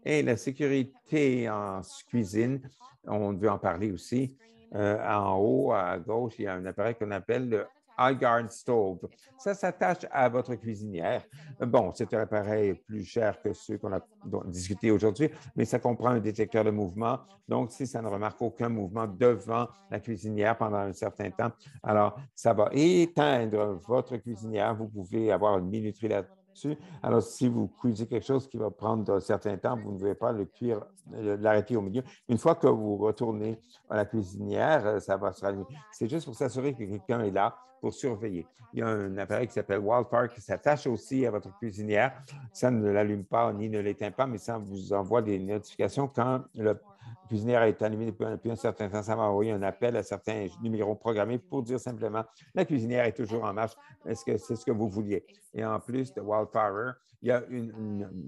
Et la sécurité en cuisine, on veut en parler aussi. En haut, à gauche, il y a un appareil qu'on appelle le iGuard Stove. Ça s'attache à votre cuisinière. Bon, c'est un appareil plus cher que ceux qu'on a discuté aujourd'hui, mais ça comprend un détecteur de mouvement. Donc, si ça ne remarque aucun mouvement devant la cuisinière pendant un certain temps, alors ça va éteindre votre cuisinière. Vous pouvez avoir une minuterie là-dessus. Alors, si vous cuisez quelque chose qui va prendre un certain temps, vous ne devez pas le cuire, l'arrêter au milieu. Une fois que vous retournez à la cuisinière, ça va se rallumer. C'est juste pour s'assurer que quelqu'un est là pour surveiller. Il y a un appareil qui s'appelle Wildfire qui s'attache aussi à votre cuisinière. Ça ne l'allume pas ni ne l'éteint pas, mais ça vous envoie des notifications quand le cuisinière est allumé depuis un certain temps. Ça va envoyer un appel à certains numéros programmés pour dire simplement la cuisinière est toujours en marche. Est-ce que c'est ce que vous vouliez? Et en plus de Wildfire, il y a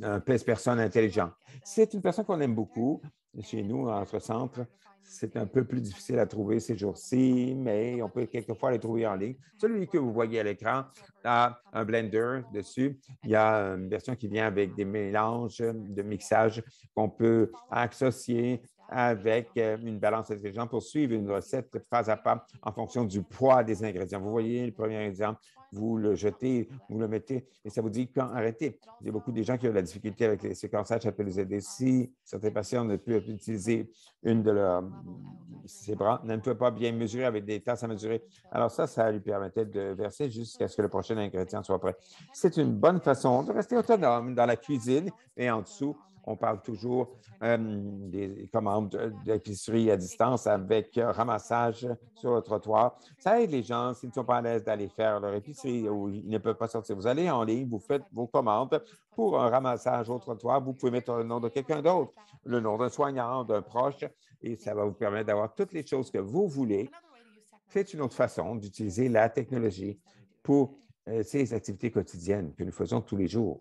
un pèse-personne intelligent. C'est une personne qu'on aime beaucoup chez nous, entre centres. C'est un peu plus difficile à trouver ces jours-ci, mais on peut quelquefois les trouver en ligne. Celui que vous voyez à l'écran a un blender dessus. Il y a une version qui vient avec des mélanges de mixage qu'on peut associer avec une balance intelligente pour suivre une recette pas à pas en fonction du poids des ingrédients. Vous voyez le premier exemple, vous le jetez, vous le mettez et ça vous dit quand arrêter. Il y a beaucoup de gens qui ont de la difficulté avec les séquençages, ça peut les aider. Si certains patients ne peuvent utiliser une de ses bras, ne peut pas bien mesurer avec des tasses à mesurer, alors ça lui permettait de verser jusqu'à ce que le prochain ingrédient soit prêt. C'est une bonne façon de rester autonome dans la cuisine et en dessous, on parle toujours des commandes d'épicerie à distance avec ramassage sur le trottoir. Ça aide les gens, s'ils ne sont pas à l'aise d'aller faire leur épicerie ou ils ne peuvent pas sortir. Vous allez en ligne, vous faites vos commandes pour un ramassage au trottoir. Vous pouvez mettre le nom de quelqu'un d'autre, le nom d'un soignant, d'un proche, et ça va vous permettre d'avoir toutes les choses que vous voulez. C'est une autre façon d'utiliser la technologie pour ces activités quotidiennes que nous faisons tous les jours.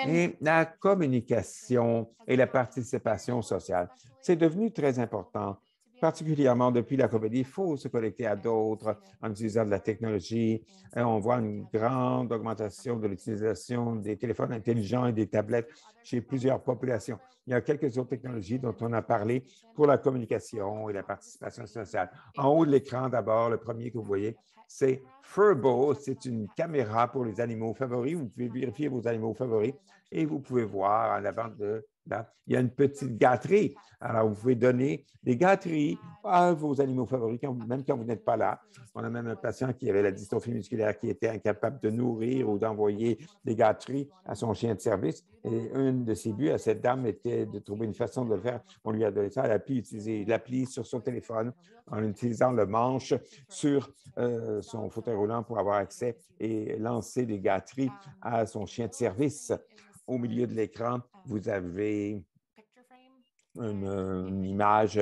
Et la communication et la participation sociale, c'est devenu très important particulièrement depuis la COVID. Il faut se connecter à d'autres en utilisant de la technologie. On voit une grande augmentation de l'utilisation des téléphones intelligents et des tablettes chez plusieurs populations. Il y a quelques autres technologies dont on a parlé pour la communication et la participation sociale. En haut de l'écran, d'abord, le premier que vous voyez, c'est Furbo. C'est une caméra pour les animaux favoris. Vous pouvez vérifier vos animaux favoris et vous pouvez voir en avant de là, il y a une petite gâterie. Alors, vous pouvez donner des gâteries à vos animaux favoris, même quand vous n'êtes pas là. On a même un patient qui avait la dystrophie musculaire qui était incapable de nourrir ou d'envoyer des gâteries à son chien de service. Et un de ses buts à cette dame était de trouver une façon de le faire. On lui a donné ça. Elle a pu utiliser l'appli sur son téléphone en utilisant le manche sur son fauteuil roulant pour avoir accès et lancer des gâteries à son chien de service. Au milieu de l'écran, vous avez une image,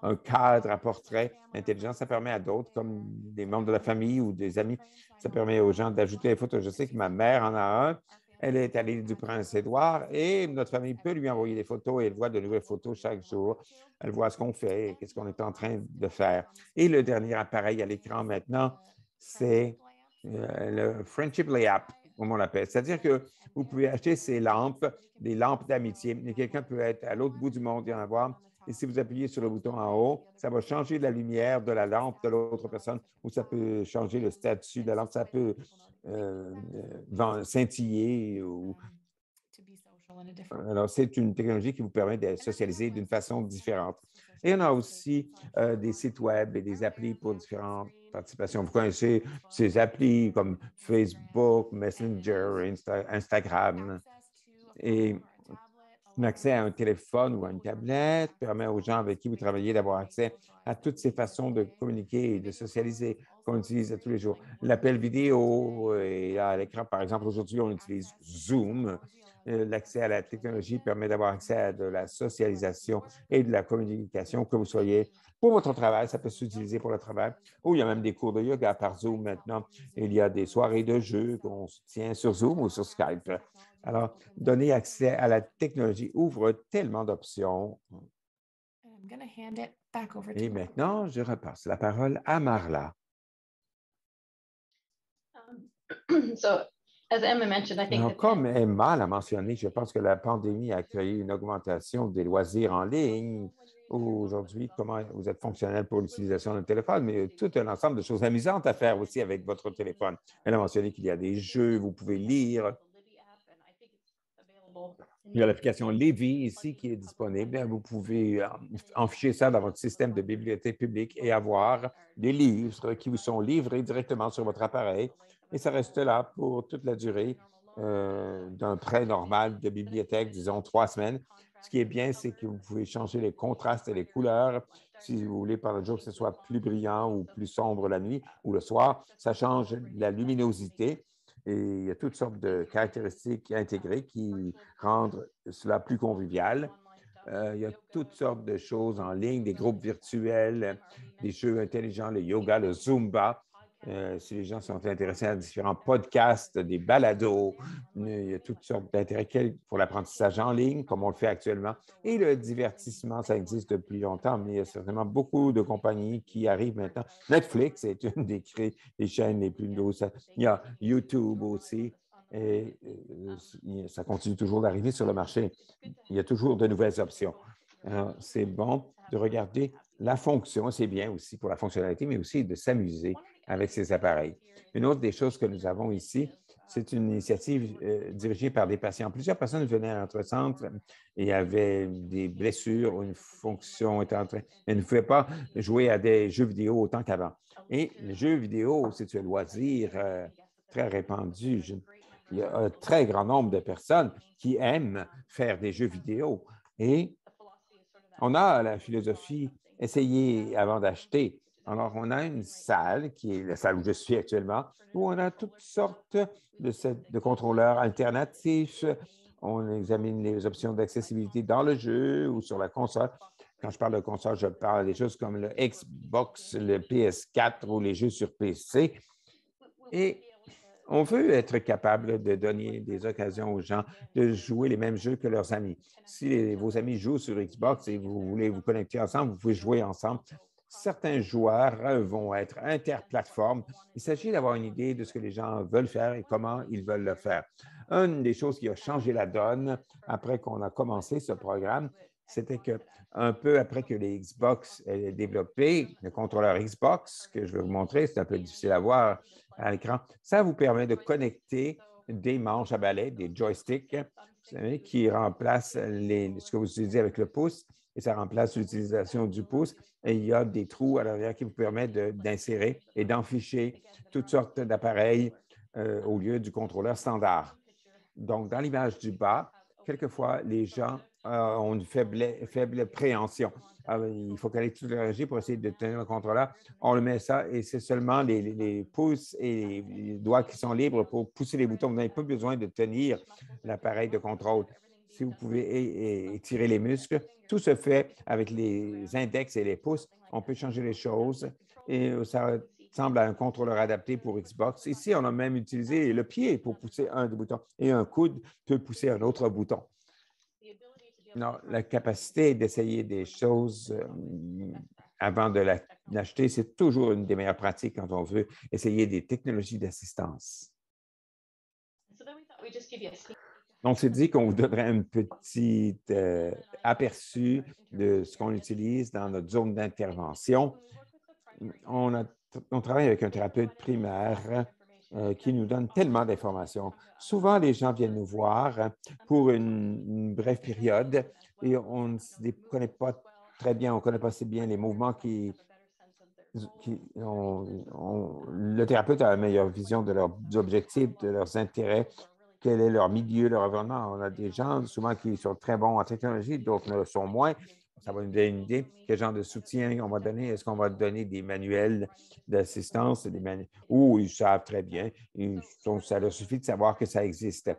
un cadre à portrait intelligent. Ça permet à d'autres, comme des membres de la famille ou des amis, ça permet aux gens d'ajouter des photos. Je sais que ma mère en a un. Elle est à l'île du Prince-Édouard et notre famille peut lui envoyer des photos et elle voit de nouvelles photos chaque jour. Elle voit ce qu'on fait et qu'est-ce qu'on est en train de faire. Et le dernier appareil à l'écran maintenant, c'est le Friendship Layup, comme on l'appelle. C'est-à-dire que vous pouvez acheter ces lampes, des lampes d'amitié. Et quelqu'un peut être à l'autre bout du monde et en avoir. Et si vous appuyez sur le bouton en haut, ça va changer la lumière de la lampe de l'autre personne ou ça peut changer le statut de la lampe. Ça peut scintiller. Alors, c'est une technologie qui vous permet de socialiser d'une façon différente. Et on a aussi des sites web et des applis pour différentes participations. Vous connaissez ces applis comme Facebook, Messenger, Instagram. Et l'accès à un téléphone ou à une tablette permet aux gens avec qui vous travaillez d'avoir accès à toutes ces façons de communiquer et de socialiser qu'on utilise tous les jours. L'appel vidéo est à l'écran. Par exemple, aujourd'hui, on utilise Zoom. L'accès à la technologie permet d'avoir accès à de la socialisation et de la communication, que vous soyez pour votre travail, ça peut s'utiliser pour le travail, ou il y a même des cours de yoga par Zoom maintenant. Il y a des soirées de jeux qu'on tient sur Zoom ou sur Skype. Alors, donner accès à la technologie ouvre tellement d'options. Et maintenant, je repasse la parole à Marla. Alors, comme Emma l'a mentionné, je pense que la pandémie a créé une augmentation des loisirs en ligne. Aujourd'hui, comment vous êtes fonctionnel pour l'utilisation d'un téléphone, mais tout un ensemble de choses amusantes à faire aussi avec votre téléphone. Elle a mentionné qu'il y a des jeux, vous pouvez lire. Il y a l'application Libby ici qui est disponible. Vous pouvez enficher ça dans votre système de bibliothèque publique et avoir des livres qui vous sont livrés directement sur votre appareil. Et ça reste là pour toute la durée d'un prêt normal de bibliothèque, disons 3 semaines. Ce qui est bien, c'est que vous pouvez changer les contrastes et les couleurs. Si vous voulez, par le jour, que ce soit plus brillant ou plus sombre la nuit ou le soir, ça change la luminosité. Et il y a toutes sortes de caractéristiques intégrées qui rendent cela plus convivial. Il y a toutes sortes de choses en ligne, des groupes virtuels, des jeux intelligents, le yoga, le Zumba. Si les gens sont intéressés à différents podcasts, des balados, il y a toutes sortes d'intérêts pour l'apprentissage en ligne, comme on le fait actuellement. Et le divertissement, ça existe depuis longtemps, mais il y a certainement beaucoup de compagnies qui arrivent maintenant. Netflix est une des chaînes les plus grosses. Il y a YouTube aussi. Et ça continue toujours d'arriver sur le marché. Il y a toujours de nouvelles options. Alors, c'est bon de regarder la fonction, c'est bien aussi pour la fonctionnalité, mais aussi de s'amuser avec ces appareils. Une autre des choses que nous avons ici, c'est une initiative dirigée par des patients. Plusieurs personnes venaient à notre centre et avaient des blessures ou une fonction était en train. Elles ne pouvaient pas jouer à des jeux vidéo autant qu'avant. Et les jeux vidéo, c'est un loisir très répandu. Il y a un très grand nombre de personnes qui aiment faire des jeux vidéo. Et on a la philosophie essayer avant d'acheter. Alors, on a une salle, qui est la salle où je suis actuellement, où on a toutes sortes de contrôleurs alternatifs. On examine les options d'accessibilité dans le jeu ou sur la console. Quand je parle de console, je parle des choses comme le Xbox, le PS4 ou les jeux sur PC. Et On veut être capable de donner des occasions aux gens de jouer les mêmes jeux que leurs amis. Si vos amis jouent sur Xbox et vous voulez vous connecter ensemble, vous pouvez jouer ensemble. Certains joueurs vont être interplateformes. Il s'agit d'avoir une idée de ce que les gens veulent faire et comment ils veulent le faire. Une des choses qui a changé la donne après qu'on a commencé ce programme, c'était que un peu après que les Xbox aient développé, le contrôleur Xbox, que je vais vous montrer, c'est un peu difficile à voir à l'écran, ça vous permet de connecter des manches à balai, des joysticks, vous savez, qui remplacent ce que vous utilisez avec le pouce, et ça remplace l'utilisation du pouce. Et il y a des trous à l'arrière qui vous permettent d'insérer et d'enficher toutes sortes d'appareils au lieu du contrôleur standard. Donc, dans l'image du bas, quelquefois, les gens ont une faible préhension. Alors, il faut caler toute la régie pour essayer de tenir le contrôleur. On le met ça et c'est seulement les pouces et les doigts qui sont libres pour pousser les boutons. Vous n'avez pas besoin de tenir l'appareil de contrôle. Si vous pouvez étirer les muscles, tout se fait avec les index et les pouces. On peut changer les choses et ça semble à un contrôleur adapté pour Xbox. Ici, on a même utilisé le pied pour pousser un des boutons et un coude peut pousser un autre bouton. Non, la capacité d'essayer des choses avant de l'acheter, c'est toujours une des meilleures pratiques quand on veut essayer des technologies d'assistance. On s'est dit qu'on vous donnerait un petit aperçu de ce qu'on utilise dans notre zone d'intervention. On travaille avec un thérapeute primaire qui nous donne tellement d'informations. Souvent, les gens viennent nous voir pour une brève période et on ne se connaît pas très bien, on ne connaît pas assez bien les mouvements le thérapeute a la meilleure vision de leurs objectifs, de leurs intérêts, quel est leur milieu, leur environnement. On a des gens souvent qui sont très bons en technologie, d'autres ne sont moins. Ça va nous donner une idée quel genre de soutien on va donner. Est-ce qu'on va donner des manuels d'assistance ou ils savent très bien. Ça leur suffit de savoir que ça existe.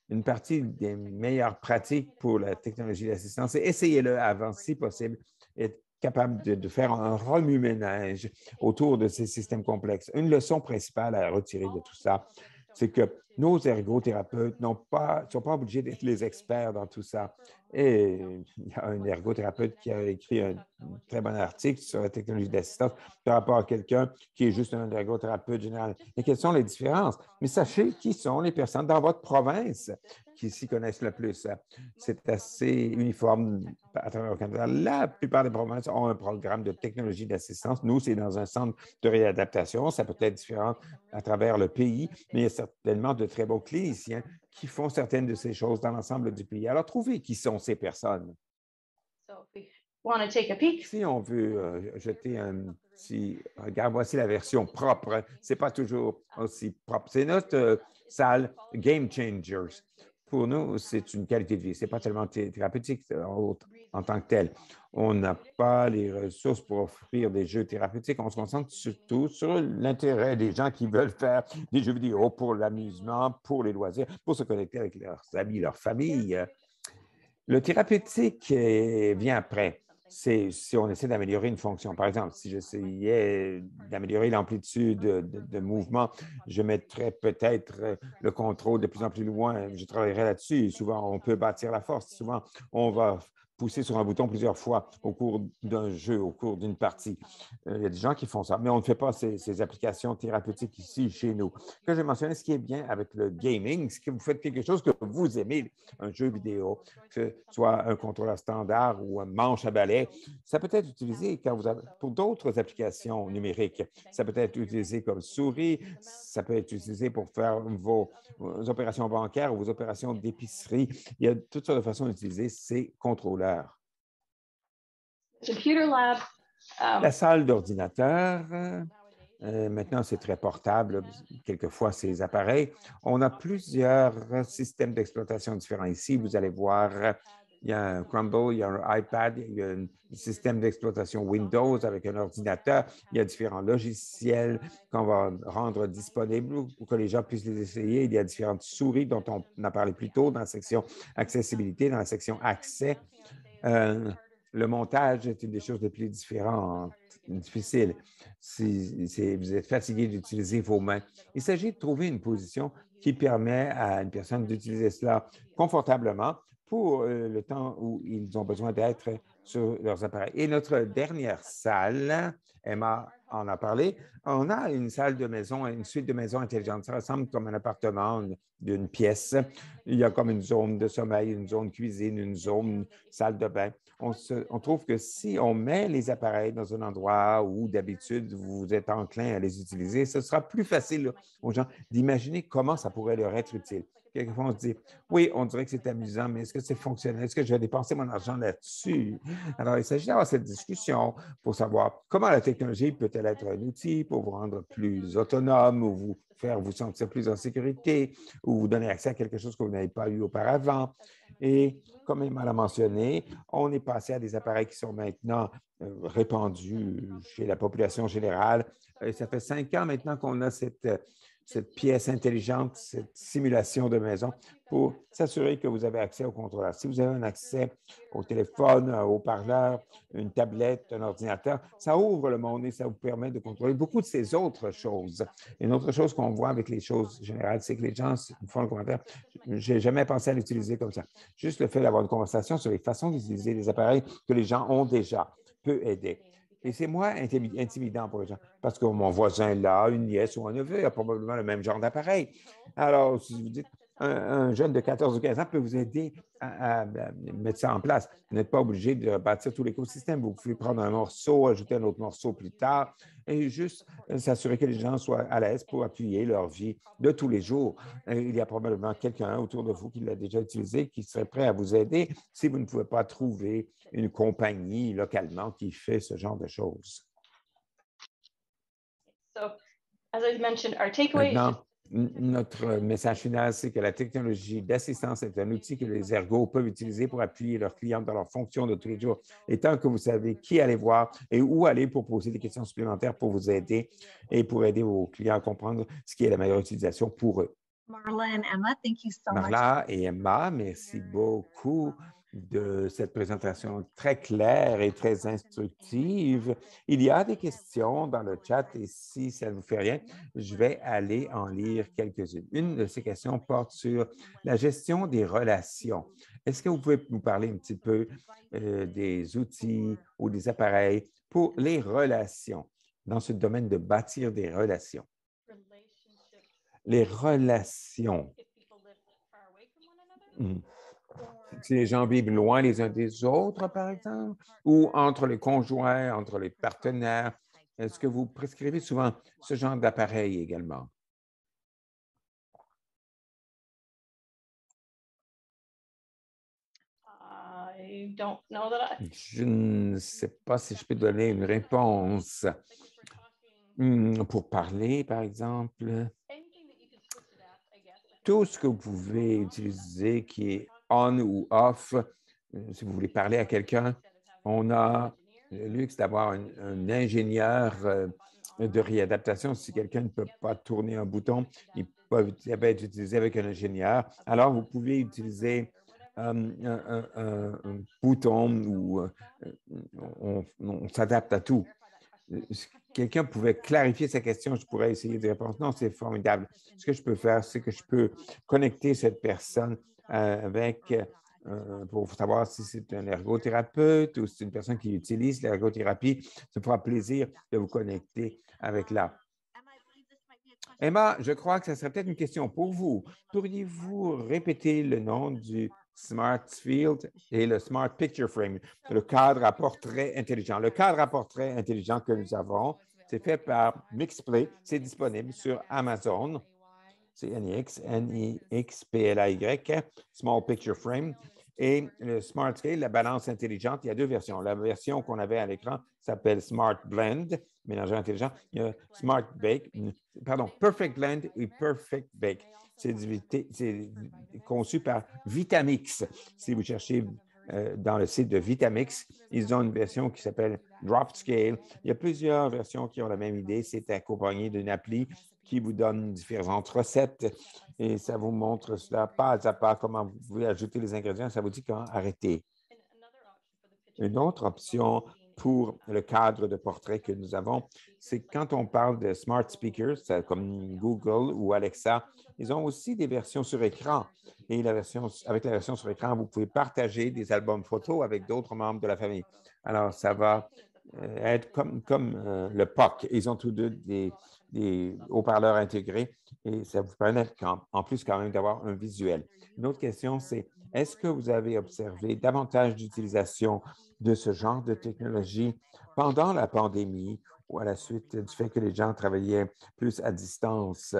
Une partie des meilleures pratiques pour la technologie d'assistance, c'est essayez-le avant, si possible, être capable de faire un remue-ménage autour de ces systèmes complexes. Une leçon principale à retirer de tout ça, c'est que nos ergothérapeutes ne sont pas obligés d'être les experts dans tout ça. Et il y a un ergothérapeute qui a écrit un très bon article sur la technologie d'assistance par rapport à quelqu'un qui est juste un ergothérapeute général. Et quelles sont les différences? Mais sachez qui sont les personnes dans votre province qui s'y connaissent le plus. C'est assez uniforme à travers le Canada. La plupart des provinces ont un programme de technologie d'assistance. Nous, c'est dans un centre de réadaptation. Ça peut être différent à travers le pays, mais il y a certainement de très bons cliniciens qui font certaines de ces choses dans l'ensemble du pays. Alors, trouvez qui sont ces personnes. Si on veut jeter un petit regard, voici la version propre. Ce n'est pas toujours aussi propre. C'est notre salle Game Changers. Pour nous, c'est une qualité de vie. Ce n'est pas tellement thérapeutique en tant que tel. On n'a pas les ressources pour offrir des jeux thérapeutiques. On se concentre surtout sur l'intérêt des gens qui veulent faire des jeux vidéo pour l'amusement, pour les loisirs, pour se connecter avec leurs amis, leur famille. Le thérapeutique vient après. C'est si on essaie d'améliorer une fonction. Par exemple, si j'essayais d'améliorer l'amplitude de mouvement, je mettrais peut-être le contrôle de plus en plus loin. Je travaillerais là-dessus. Souvent, on peut bâtir la force. Souvent, on va pousser sur un bouton plusieurs fois au cours d'un jeu, au cours d'une partie. Il y a des gens qui font ça, mais on ne fait pas ces applications thérapeutiques ici chez nous. Que j'ai mentionné, ce qui est bien avec le gaming, c'est que vous faites quelque chose que vous aimez, un jeu vidéo, que ce soit un contrôleur standard ou un manche à balai. Ça peut être utilisé pour d'autres applications numériques. Ça peut être utilisé comme souris, ça peut être utilisé pour faire vos opérations bancaires ou vos opérations d'épicerie. Il y a toutes sortes de façons d'utiliser ces contrôleurs. La salle d'ordinateur, maintenant, c'est très portable, quelquefois, ces appareils. On a plusieurs systèmes d'exploitation différents ici. Vous allez voir, il y a un Chromebook, il y a un iPad, il y a un système d'exploitation Windows avec un ordinateur. Il y a différents logiciels qu'on va rendre disponibles pour que les gens puissent les essayer. Il y a différentes souris dont on a parlé plus tôt dans la section accessibilité, dans la section accès. Le montage est une des choses les plus différentes difficile, si vous êtes fatigué d'utiliser vos mains, il s'agit de trouver une position qui permet à une personne d'utiliser cela confortablement pour le temps où ils ont besoin d'être sur leurs appareils. Et notre dernière salle, Emma en a parlé, on a une salle de maison, une suite de maisons intelligentes. Ça ressemble comme un appartement d'une pièce. Il y a comme une zone de sommeil, une zone cuisine, une zone salle de bain. On trouve que si on met les appareils dans un endroit où d'habitude vous êtes enclin à les utiliser, ce sera plus facile aux gens d'imaginer comment ça pourrait leur être utile. Quelquefois, on se dit, oui, on dirait que c'est amusant, mais est-ce que c'est fonctionnel? Est-ce que je vais dépenser mon argent là-dessus? Alors, il s'agit d'avoir cette discussion pour savoir comment la technologie peut-elle être un outil pour vous rendre plus autonome ou vous faire vous sentir plus en sécurité ou vous donner accès à quelque chose que vous n'avez pas eu auparavant. Et comme Emma l'a mentionné, on est passé à des appareils qui sont maintenant répandus chez la population générale. Ça fait 5 ans maintenant qu'on a cette pièce intelligente, cette simulation de maison pour s'assurer que vous avez accès au contrôleur. Si vous avez un accès au téléphone, au haut-parleur, une tablette, un ordinateur, ça ouvre le monde et ça vous permet de contrôler beaucoup de ces autres choses. Une autre chose qu'on voit avec les choses générales, c'est que les gens me font le commentaire, je n'ai jamais pensé à l'utiliser comme ça. Juste le fait d'avoir une conversation sur les façons d'utiliser les appareils que les gens ont déjà peut aider. Et c'est moins intimidant pour les gens parce que mon voisin là, une nièce ou un neveu a probablement le même genre d'appareil. Alors, si vous dites, un jeune de 14 ou 15 ans peut vous aider à mettre ça en place. Vous n'êtes pas obligé de bâtir tout l'écosystème. Vous pouvez prendre un morceau, ajouter un autre morceau plus tard et juste s'assurer que les gens soient à l'aise pour appuyer leur vie de tous les jours. Il y a probablement quelqu'un autour de vous qui l'a déjà utilisé, qui serait prêt à vous aider si vous ne pouvez pas trouver une compagnie localement qui fait ce genre de choses. Maintenant, notre message final, c'est que la technologie d'assistance est un outil que les ergots peuvent utiliser pour appuyer leurs clients dans leurs fonctions de tous les jours. Et tant que vous savez qui aller voir et où aller pour poser des questions supplémentaires pour vous aider et pour aider vos clients à comprendre ce qui est la meilleure utilisation pour eux. Marla et Emma, merci beaucoup de cette présentation très claire et très instructive. Il y a des questions dans le chat et si ça ne vous fait rien, je vais aller en lire quelques-unes. Une de ces questions porte sur la gestion des relations. Est-ce que vous pouvez nous parler un petit peu des outils ou des appareils pour les relations dans ce domaine de bâtir des relations? Les relations. Si les gens vivent loin les uns des autres, par exemple, ou entre les conjoints, entre les partenaires, est-ce que vous prescrivez souvent ce genre d'appareil également? Je ne sais pas si je peux donner une réponse. Pour parler, par exemple, tout ce que vous pouvez utiliser qui est on ou off, si vous voulez parler à quelqu'un, on a le luxe d'avoir un ingénieur de réadaptation. Si quelqu'un ne peut pas tourner un bouton, il peut être utilisé avec un ingénieur. Alors, vous pouvez utiliser un bouton où on s'adapte à tout. Quelqu'un pouvait clarifier sa question, je pourrais essayer de répondre. Non, c'est formidable. Ce que je peux faire, c'est que je peux connecter cette personne avec, pour savoir si c'est un ergothérapeute ou si c'est une personne qui utilise l'ergothérapie. Ça me fera plaisir de vous connecter avec là. Emma, je crois que ça serait peut-être une question pour vous. Pourriez-vous répéter le nom du Smart Field et le Smart Picture Frame, le cadre à portrait intelligent? Le cadre à portrait intelligent que nous avons, c'est fait par Mixplay. C'est disponible sur Amazon. C'est Nixplay, Small Picture Frame. Et le Smart Scale, la balance intelligente, il y a deux versions. La version qu'on avait à l'écran s'appelle Smart Blend, mélangeur intelligent. Il y a Perfect Blend et Perfect Bake. C'est conçu par Vitamix. Si vous cherchez dans le site de Vitamix, ils ont une version qui s'appelle Drop Scale. Il y a plusieurs versions qui ont la même idée. C'est accompagné d'une appli qui vous donne différentes recettes et ça vous montre cela pas à pas, comment vous pouvez ajouter les ingrédients. Ça vous dit quand arrêter. Une autre option pour le cadre de portrait que nous avons, c'est quand on parle de smart speakers, comme Google ou Alexa, ils ont aussi des versions sur écran. Et avec la version sur écran, vous pouvez partager des albums photos avec d'autres membres de la famille. Alors, ça va être comme le POC. Ils ont tous deux des haut-parleurs intégrés et ça vous permet en plus quand même d'avoir un visuel. Une autre question, c'est est-ce que vous avez observé davantage d'utilisation de ce genre de technologie pendant la pandémie ou à la suite du fait que les gens travaillaient plus à distance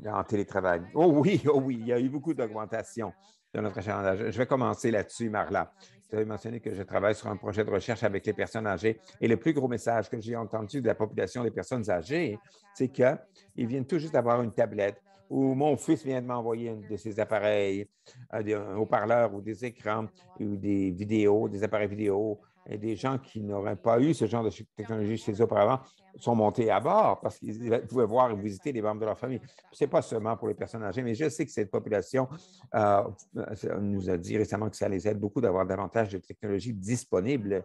en télétravail? Oh oui, il y a eu beaucoup d'augmentation de notre achalandage. Je vais commencer là-dessus, Marla. Vous avez mentionné que je travaille sur un projet de recherche avec les personnes âgées et le plus gros message que j'ai entendu de la population des personnes âgées, c'est qu'ils viennent tout juste d'avoir une tablette ou mon fils vient de m'envoyer un de ses appareils, un haut-parleur ou des écrans ou des vidéos, des appareils vidéo. Et des gens qui n'auraient pas eu ce genre de technologie chez eux auparavant sont montés à bord parce qu'ils pouvaient voir et visiter les membres de leur famille. Ce n'est pas seulement pour les personnes âgées, mais je sais que cette population nous a dit récemment que ça les aide beaucoup d'avoir davantage de technologies disponibles.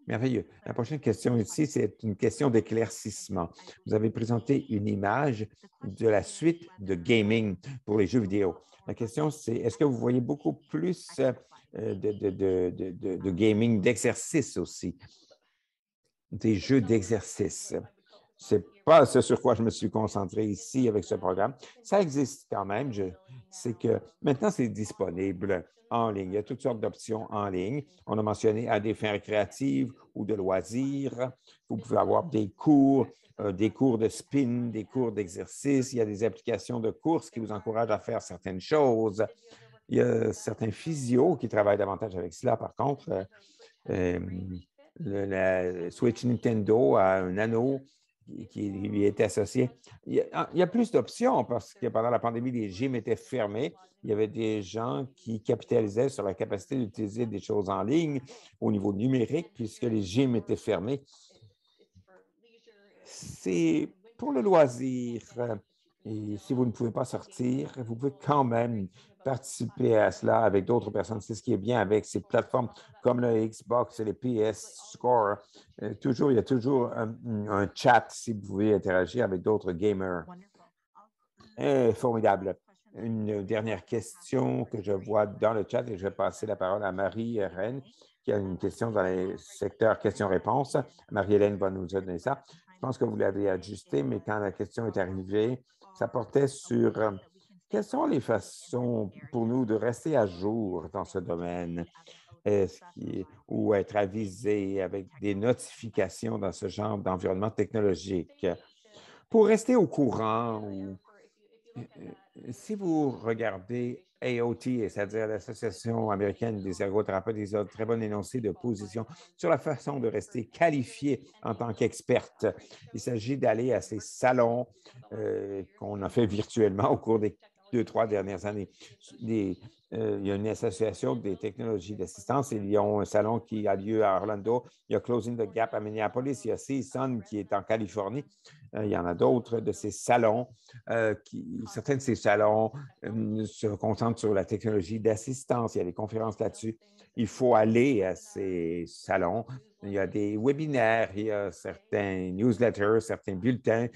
Merveilleux. La prochaine question ici, c'est une question d'éclaircissement. Vous avez présenté une image de la suite de gaming pour les jeux vidéo. La question, c'est est-ce que vous voyez beaucoup plus de gaming, d'exercice aussi, des jeux d'exercice? Ce n'est pas ce sur quoi je me suis concentré ici avec ce programme. Ça existe quand même. C'est que maintenant, c'est disponible en ligne. Il y a toutes sortes d'options en ligne. On a mentionné à des fins récréatives ou de loisirs. Vous pouvez avoir des cours de spin, des cours d'exercice. Il y a des applications de course qui vous encouragent à faire certaines choses. Il y a certains physios qui travaillent davantage avec cela. Par contre, la Switch Nintendo a un anneau qui lui est associé. Il y a plus d'options parce que pendant la pandémie, les gyms étaient fermés. Il y avait des gens qui capitalisaient sur la capacité d'utiliser des choses en ligne au niveau numérique puisque les gyms étaient fermés. C'est pour le loisir. Et si vous ne pouvez pas sortir, vous pouvez quand même participer à cela avec d'autres personnes. C'est ce qui est bien avec ces plateformes comme le Xbox et les PS Score. Il y a toujours un chat si vous pouvez interagir avec d'autres gamers. Formidable. Une dernière question que je vois dans le chat et je vais passer la parole à Marie-Hélène qui a une question dans les secteurs questions-réponses. Marie-Hélène va nous donner ça. Je pense que vous l'avez ajusté, mais quand la question est arrivée, ça portait sur quelles sont les façons pour nous de rester à jour dans ce domaine ou être avisé avec des notifications dans ce genre d'environnement technologique. Pour rester au courant, si vous regardez AOT, c'est-à-dire l'Association américaine des ergothérapeutes, ils ont un très bon énoncé de position sur la façon de rester qualifié en tant qu'experte. Il s'agit d'aller à ces salons qu'on a fait virtuellement au cours des 2-3 dernières années. Il y a une association des technologies d'assistance. Ils ont un salon qui a lieu à Orlando. Il y a Closing the Gap à Minneapolis. Il y a CSUN qui est en Californie. Il y en a d'autres de ces salons. Certains de ces salons se concentrent sur la technologie d'assistance. Il y a des conférences là-dessus. Il faut aller à ces salons. Il y a des webinaires, il y a certains newsletters, certains bulletins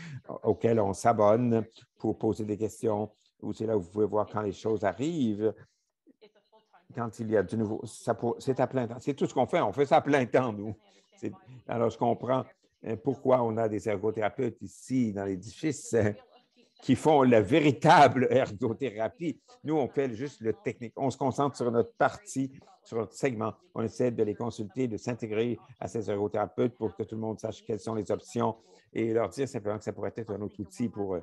auxquels on s'abonne pour poser des questions. C'est là où vous pouvez voir quand les choses arrivent. Quand il y a du nouveau, c'est à plein temps. C'est tout ce qu'on fait. On fait ça à plein temps, nous. Alors, je comprends pourquoi on a des ergothérapeutes ici dans l'édifice qui font la véritable ergothérapie. Nous, on fait juste le technique. On se concentre sur notre partie, sur notre segment. On essaie de les consulter, de s'intégrer à ces ergothérapeutes pour que tout le monde sache quelles sont les options et leur dire simplement que ça pourrait être un autre outil pour eux.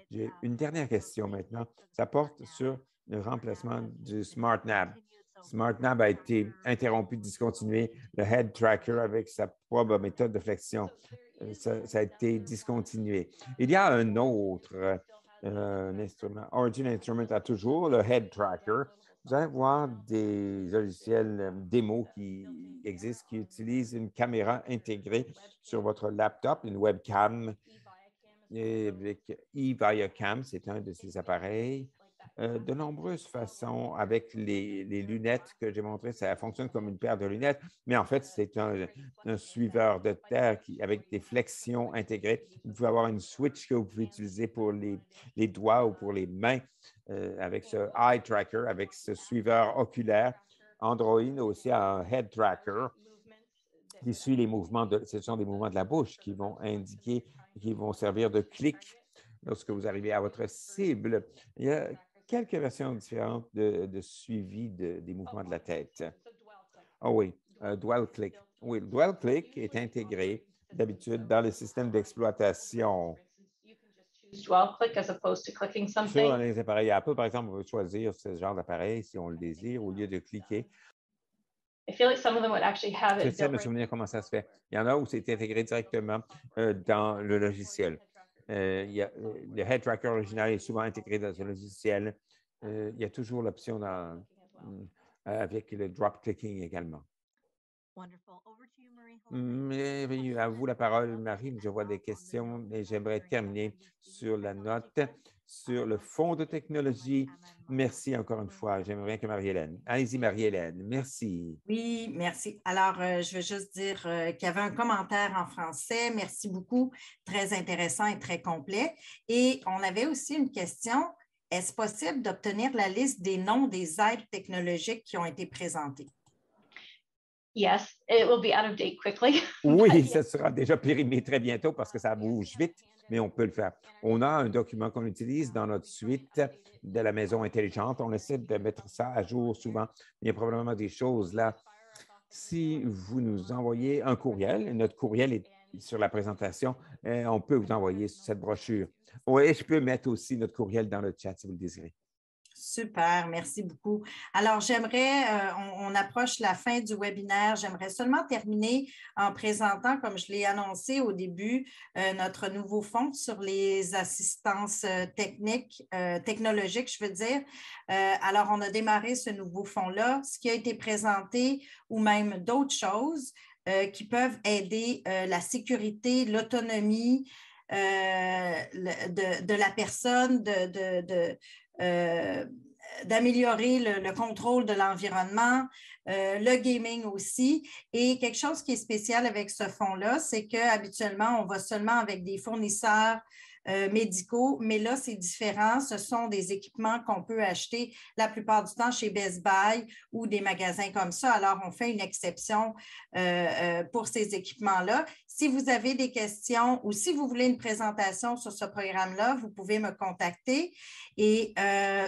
J'ai une dernière question maintenant. Ça porte sur le remplacement du SmartNav. SmartNav a été interrompu, discontinué. Le Head Tracker avec sa propre méthode de flexion, ça a été discontinué. Il y a un autre instrument. Origin Instrument a toujours le Head Tracker. Vous allez voir des logiciels démo qui existent, qui utilisent une caméra intégrée sur votre laptop, une webcam. Avec eViacam, c'est un de ces appareils. de nombreuses façons avec les lunettes que j'ai montrées. Ça fonctionne comme une paire de lunettes, mais en fait, c'est un suiveur de terre avec des flexions intégrées. Vous pouvez avoir une switch que vous pouvez utiliser pour les doigts ou pour les mains avec ce eye tracker, avec ce suiveur oculaire. Android aussi a un head tracker qui suit les mouvements ce sont des mouvements de la bouche qui vont indiquer, qui vont servir de clic lorsque vous arrivez à votre cible. Il y a quelques versions différentes de suivi des mouvements de la tête. Ah oui, dual click. Oui, le dual click est intégré d'habitude dans le système d'exploitation. Sur les appareils Apple, par exemple, on veut choisir ce genre d'appareil si on le désire au lieu de cliquer. J'essaie de me souvenir comment ça se fait. Il y en a où c'est intégré directement dans le logiciel. Le head tracker original est souvent intégré dans un logiciel. Il y a toujours l'option avec le drop clicking également. Merveilleux. À vous la parole, Marie. Je vois des questions et j'aimerais terminer sur la note sur le fonds de technologie. Merci encore une fois. J'aimerais bien que Marie-Hélène. Allez-y, Marie-Hélène. Merci. Oui, merci. Alors, je veux juste dire qu'il y avait un commentaire en français. Merci beaucoup. Très intéressant et très complet. Et on avait aussi une question. Est-ce possible d'obtenir la liste des noms des aides technologiques qui ont été présentées? Yes, it will be out of date quickly. Oui, ça sera déjà périmé très bientôt parce que ça bouge vite, mais on peut le faire. On a un document qu'on utilise dans notre suite de la maison intelligente. On essaie de mettre ça à jour souvent. Il y a probablement des choses là. Si vous nous envoyez un courriel, notre courriel est sur la présentation, on peut vous envoyer cette brochure. Oui, je peux mettre aussi notre courriel dans le chat si vous le désirez. Super, merci beaucoup. Alors, on approche la fin du webinaire. J'aimerais seulement terminer en présentant, comme je l'ai annoncé au début, notre nouveau fonds sur les assistances technologiques, je veux dire. Alors, on a démarré ce nouveau fonds-là. Ce qui a été présenté ou même d'autres choses qui peuvent aider la sécurité, l'autonomie de la personne, d'améliorer le contrôle de l'environnement, le gaming aussi. Et quelque chose qui est spécial avec ce fonds-là, c'est qu'habituellement, on va seulement avec des fournisseurs médicaux, mais là, c'est différent. Ce sont des équipements qu'on peut acheter la plupart du temps chez Best Buy ou des magasins comme ça. Alors, on fait une exception pour ces équipements-là. Si vous avez des questions ou si vous voulez une présentation sur ce programme-là, vous pouvez me contacter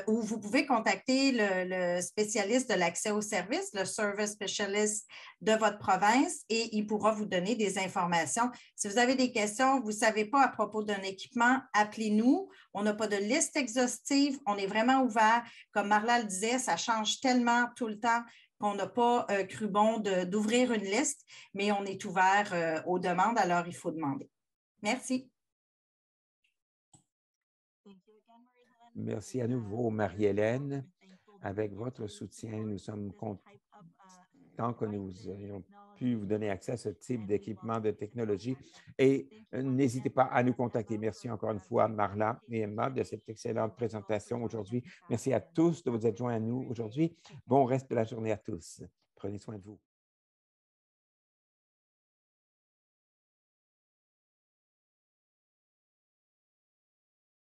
ou vous pouvez contacter le spécialiste de l'accès aux services, le service specialist de votre province, et il pourra vous donner des informations. Si vous avez des questions, vous ne savez pas à propos d'un équipement, appelez-nous. On n'a pas de liste exhaustive. On est vraiment ouvert. Comme Marla le disait, ça change tellement tout le temps qu'on n'a pas cru bon d'ouvrir une liste, mais on est ouvert aux demandes, alors il faut demander. Merci. Merci à nouveau, Marie-Hélène. Avec votre soutien, nous sommes contents que nous ayons pu vous donner accès à ce type d'équipement de technologie. Et n'hésitez pas à nous contacter. Merci encore une fois, Marla et Emma, de cette excellente présentation aujourd'hui. Merci à tous de vous être joints à nous aujourd'hui. Bon reste de la journée à tous. Prenez soin de vous.